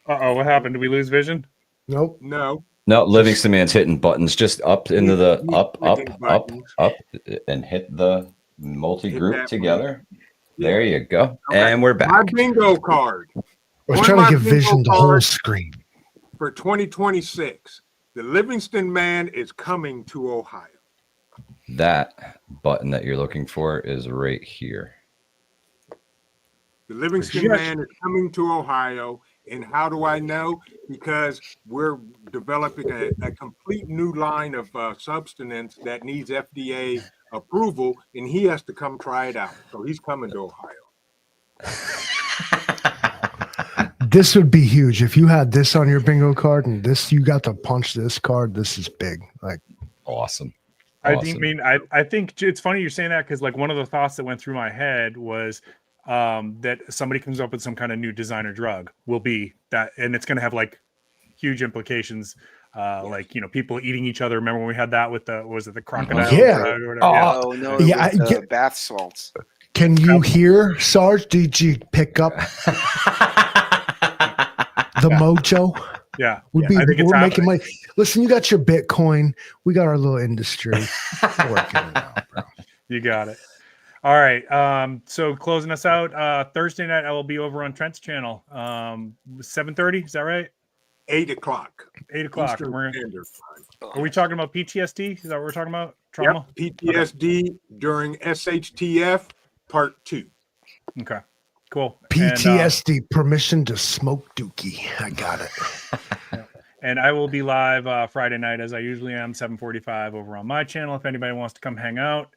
Speaker 5: Uh-oh, what happened? Did we lose Vision?
Speaker 2: Nope.
Speaker 6: No.
Speaker 1: No, Livingston Man's hitting buttons just up into the
Speaker 6: He's
Speaker 1: up,
Speaker 6: clicking buttons.
Speaker 1: and hit the multi-group
Speaker 6: Hit that
Speaker 1: together. There you go.
Speaker 6: Okay.
Speaker 1: And we're
Speaker 6: My
Speaker 1: back.
Speaker 6: bingo card
Speaker 2: I was
Speaker 6: One
Speaker 2: trying
Speaker 6: of
Speaker 2: to
Speaker 6: my
Speaker 2: give Vision
Speaker 6: bingo
Speaker 2: the whole
Speaker 6: cards-
Speaker 2: screen.
Speaker 6: for 2026. The Livingston Man is coming to Ohio.
Speaker 1: That button that you're looking for is right here.
Speaker 6: The Livingston
Speaker 5: Yes.
Speaker 6: Man is coming to Ohio. And how do I know? Because we're developing a complete new line of substance that needs FDA approval, and he has to come try it out. So he's coming to Ohio.
Speaker 2: This would be huge. If you had this on your bingo card and this, you got to punch this card. This is big. Like,
Speaker 1: Awesome.
Speaker 5: I
Speaker 1: Awesome.
Speaker 5: mean, I think it's funny you're saying that because like one of the thoughts that went through my head was that somebody comes up with some kind of new designer drug will be that, and it's going to have like huge implications, like people eating each other. Remember when we had that with the crocodile?
Speaker 2: Yeah.
Speaker 5: drug or whatever?
Speaker 1: Oh,
Speaker 3: Oh no!
Speaker 2: Yeah,
Speaker 3: It was,
Speaker 2: I get-
Speaker 3: bath salts.
Speaker 2: Can you hear, Sarge? Did you pick up the mojo?
Speaker 5: Yeah.
Speaker 2: We're making money. Listen, you got your Bitcoin. We got our little industry. Working it out, bro.
Speaker 5: You got it. All right. So closing us out, Thursday night, I will be over on Trent's channel. 7:30, is that right?
Speaker 6: 8 o'clock.
Speaker 5: 8 o'clock.
Speaker 6: Eastern Standard Time.
Speaker 5: Are we talking about PTSD? Is that what we're talking about? Trauma?
Speaker 6: Yep. PTSD during SHTF Part 2.
Speaker 5: Okay. Cool.
Speaker 2: PTSD, permission to smoke dookie. I got it.
Speaker 5: And I will be live Friday night, as I usually am, 7:45 over on my channel, if anybody wants to come hang out.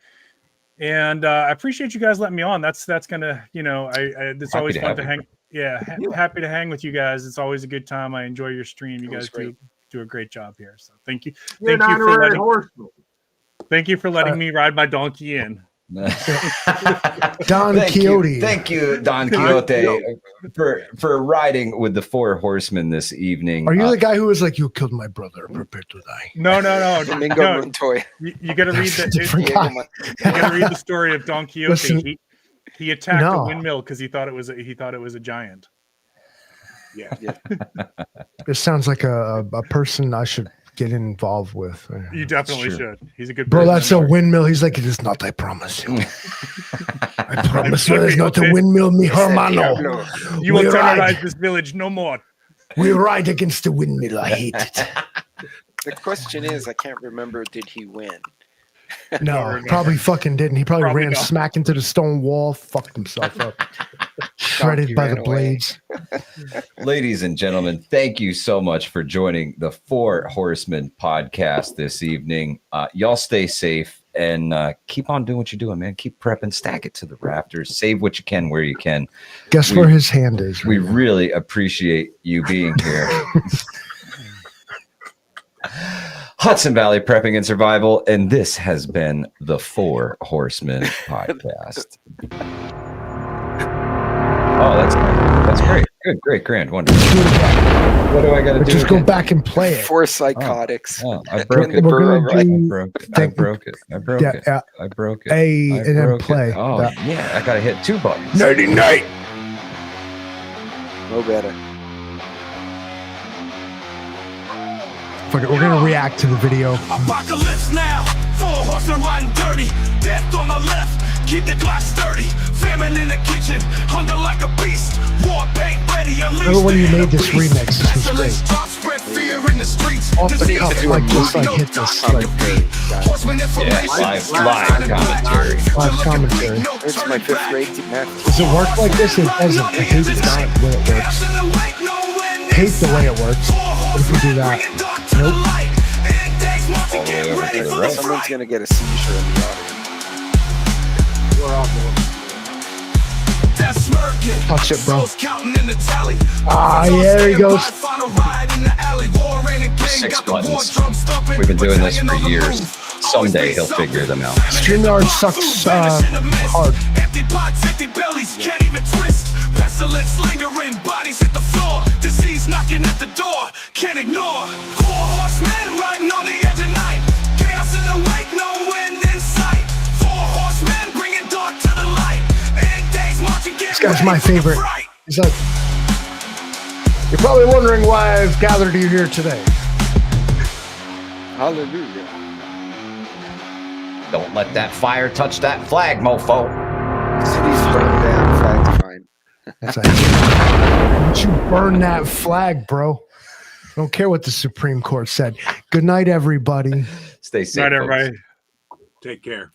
Speaker 5: And I appreciate you guys letting me on. That's gonna, it's
Speaker 1: Happy
Speaker 5: always
Speaker 1: to
Speaker 5: fun
Speaker 1: have
Speaker 5: to
Speaker 1: you.
Speaker 5: hang. Yeah, happy to hang with you guys. It's always a good time. I enjoy your stream. You guys do a great job here. So thank you.
Speaker 6: You're
Speaker 5: Thank
Speaker 6: an
Speaker 5: you for
Speaker 6: honorary
Speaker 5: letting.
Speaker 6: horseman.
Speaker 5: Thank you for letting me ride my donkey in.
Speaker 2: Don Quixote.
Speaker 1: Thank you, Don Quixote, for riding with the 4 horsemen this evening.
Speaker 2: Are you the guy who was like, you killed my brother, prepare to die?
Speaker 5: No.
Speaker 3: Domingo
Speaker 5: No,
Speaker 3: Montoya.
Speaker 5: you got to read
Speaker 2: That's a different guy.
Speaker 5: You got to read the story of Don Quixote.
Speaker 2: Listen,
Speaker 5: he attacked a
Speaker 2: no.
Speaker 5: windmill because he thought it was a giant.
Speaker 6: Yeah.
Speaker 2: This sounds like a person I should get involved with.
Speaker 5: You definitely
Speaker 1: true.
Speaker 5: should. He's a good
Speaker 2: Bro,
Speaker 5: person.
Speaker 2: that's a windmill. He's like, it is not, I promise you. I promise you, it's not a windmill, mi hermano.
Speaker 5: You will
Speaker 2: We
Speaker 5: terrorize
Speaker 2: ride.
Speaker 5: this village no more.
Speaker 2: We ride against the windmill. I hate it.
Speaker 3: The question is, I can't remember, did he win?
Speaker 2: No, probably fucking didn't. He probably ran
Speaker 5: not.
Speaker 2: smack into the stone wall, fucked himself up. Shredded by the
Speaker 3: ran away.
Speaker 2: blades.
Speaker 1: Ladies and gentlemen, thank you so much for joining the 4 Horsemen podcast this evening. Y'all stay safe and keep on doing what you're doing, man. Keep prepping, stack it to the rafters, save what you can where you can.
Speaker 2: Guess where his hand is?
Speaker 1: We
Speaker 2: right now?
Speaker 1: really appreciate you being here. Hudson Valley Prepping and Survival, and this has been the 4 Horsemen podcast. Oh, that's great. Good, great, grand, wonderful. What do I got to do?
Speaker 2: Just go
Speaker 1: again?
Speaker 2: back and play it.
Speaker 3: 4 psychotics.
Speaker 1: Oh, I broke
Speaker 3: In
Speaker 1: it.
Speaker 3: the
Speaker 2: We're
Speaker 3: burrow,
Speaker 2: gonna
Speaker 3: right?
Speaker 2: do
Speaker 1: I broke it. I broke it.
Speaker 2: Yeah,
Speaker 1: I broke it.
Speaker 2: A
Speaker 1: I
Speaker 2: and then
Speaker 1: broke it.
Speaker 2: play.
Speaker 1: Oh,
Speaker 2: That-
Speaker 1: yeah. I got to hit 2 buttons.
Speaker 2: Nighty night.
Speaker 3: No better.
Speaker 2: Fuck it, we're gonna react to the video.
Speaker 4: Apocalypse now, 4 horsemen riding dirty. Death on the left, keep the glass sturdy. Famine in the kitchen, hunger like a beast. War paint ready, unleash.
Speaker 2: Remember when you made this remix? This was great.
Speaker 4: Spread fear in the streets.
Speaker 2: Off the
Speaker 4: Disease
Speaker 2: cuff,
Speaker 4: that
Speaker 2: like
Speaker 4: we
Speaker 2: just like
Speaker 4: know
Speaker 2: hit this,
Speaker 4: time
Speaker 2: like
Speaker 4: to beat. Horseman information.
Speaker 1: live commentary.
Speaker 2: Live commentary.
Speaker 3: It's my 5th grade math.
Speaker 2: Does it work like this? It doesn't. I hate the way it works. Hate the way it works. What if we do that? Nope.
Speaker 3: Someone's gonna get a seizure in the audience.
Speaker 6: We're all going.
Speaker 2: Touch it, bro.
Speaker 4: Ah,
Speaker 2: yeah, there he goes.
Speaker 1: 6 buttons. We've been doing this for years. Someday he'll figure them out.
Speaker 2: StreamYard sucks hard.
Speaker 4: Empty pots, empty bellies, can't even twist. Pestilence lingering, bodies hit the floor. Disease knocking at the door, can't ignore. 4 horsemen riding on the edge of night. Chaos in the wake, no end in sight. 4 horsemen bringing dark to the light. End days marching, get
Speaker 2: This guy's my
Speaker 4: ready for the
Speaker 2: favorite.
Speaker 4: fright.
Speaker 2: He's like, you're probably wondering why I've gathered you here today.
Speaker 3: Hallelujah.
Speaker 1: Don't let that fire touch that flag, mofo.
Speaker 3: City's burned down, flag's fine.
Speaker 2: That's Don't you burn that flag, bro. I don't care what the Supreme Court said. Good night, everybody.
Speaker 1: Stay safe.
Speaker 5: Night,
Speaker 1: folks.
Speaker 5: everybody.
Speaker 6: Take care.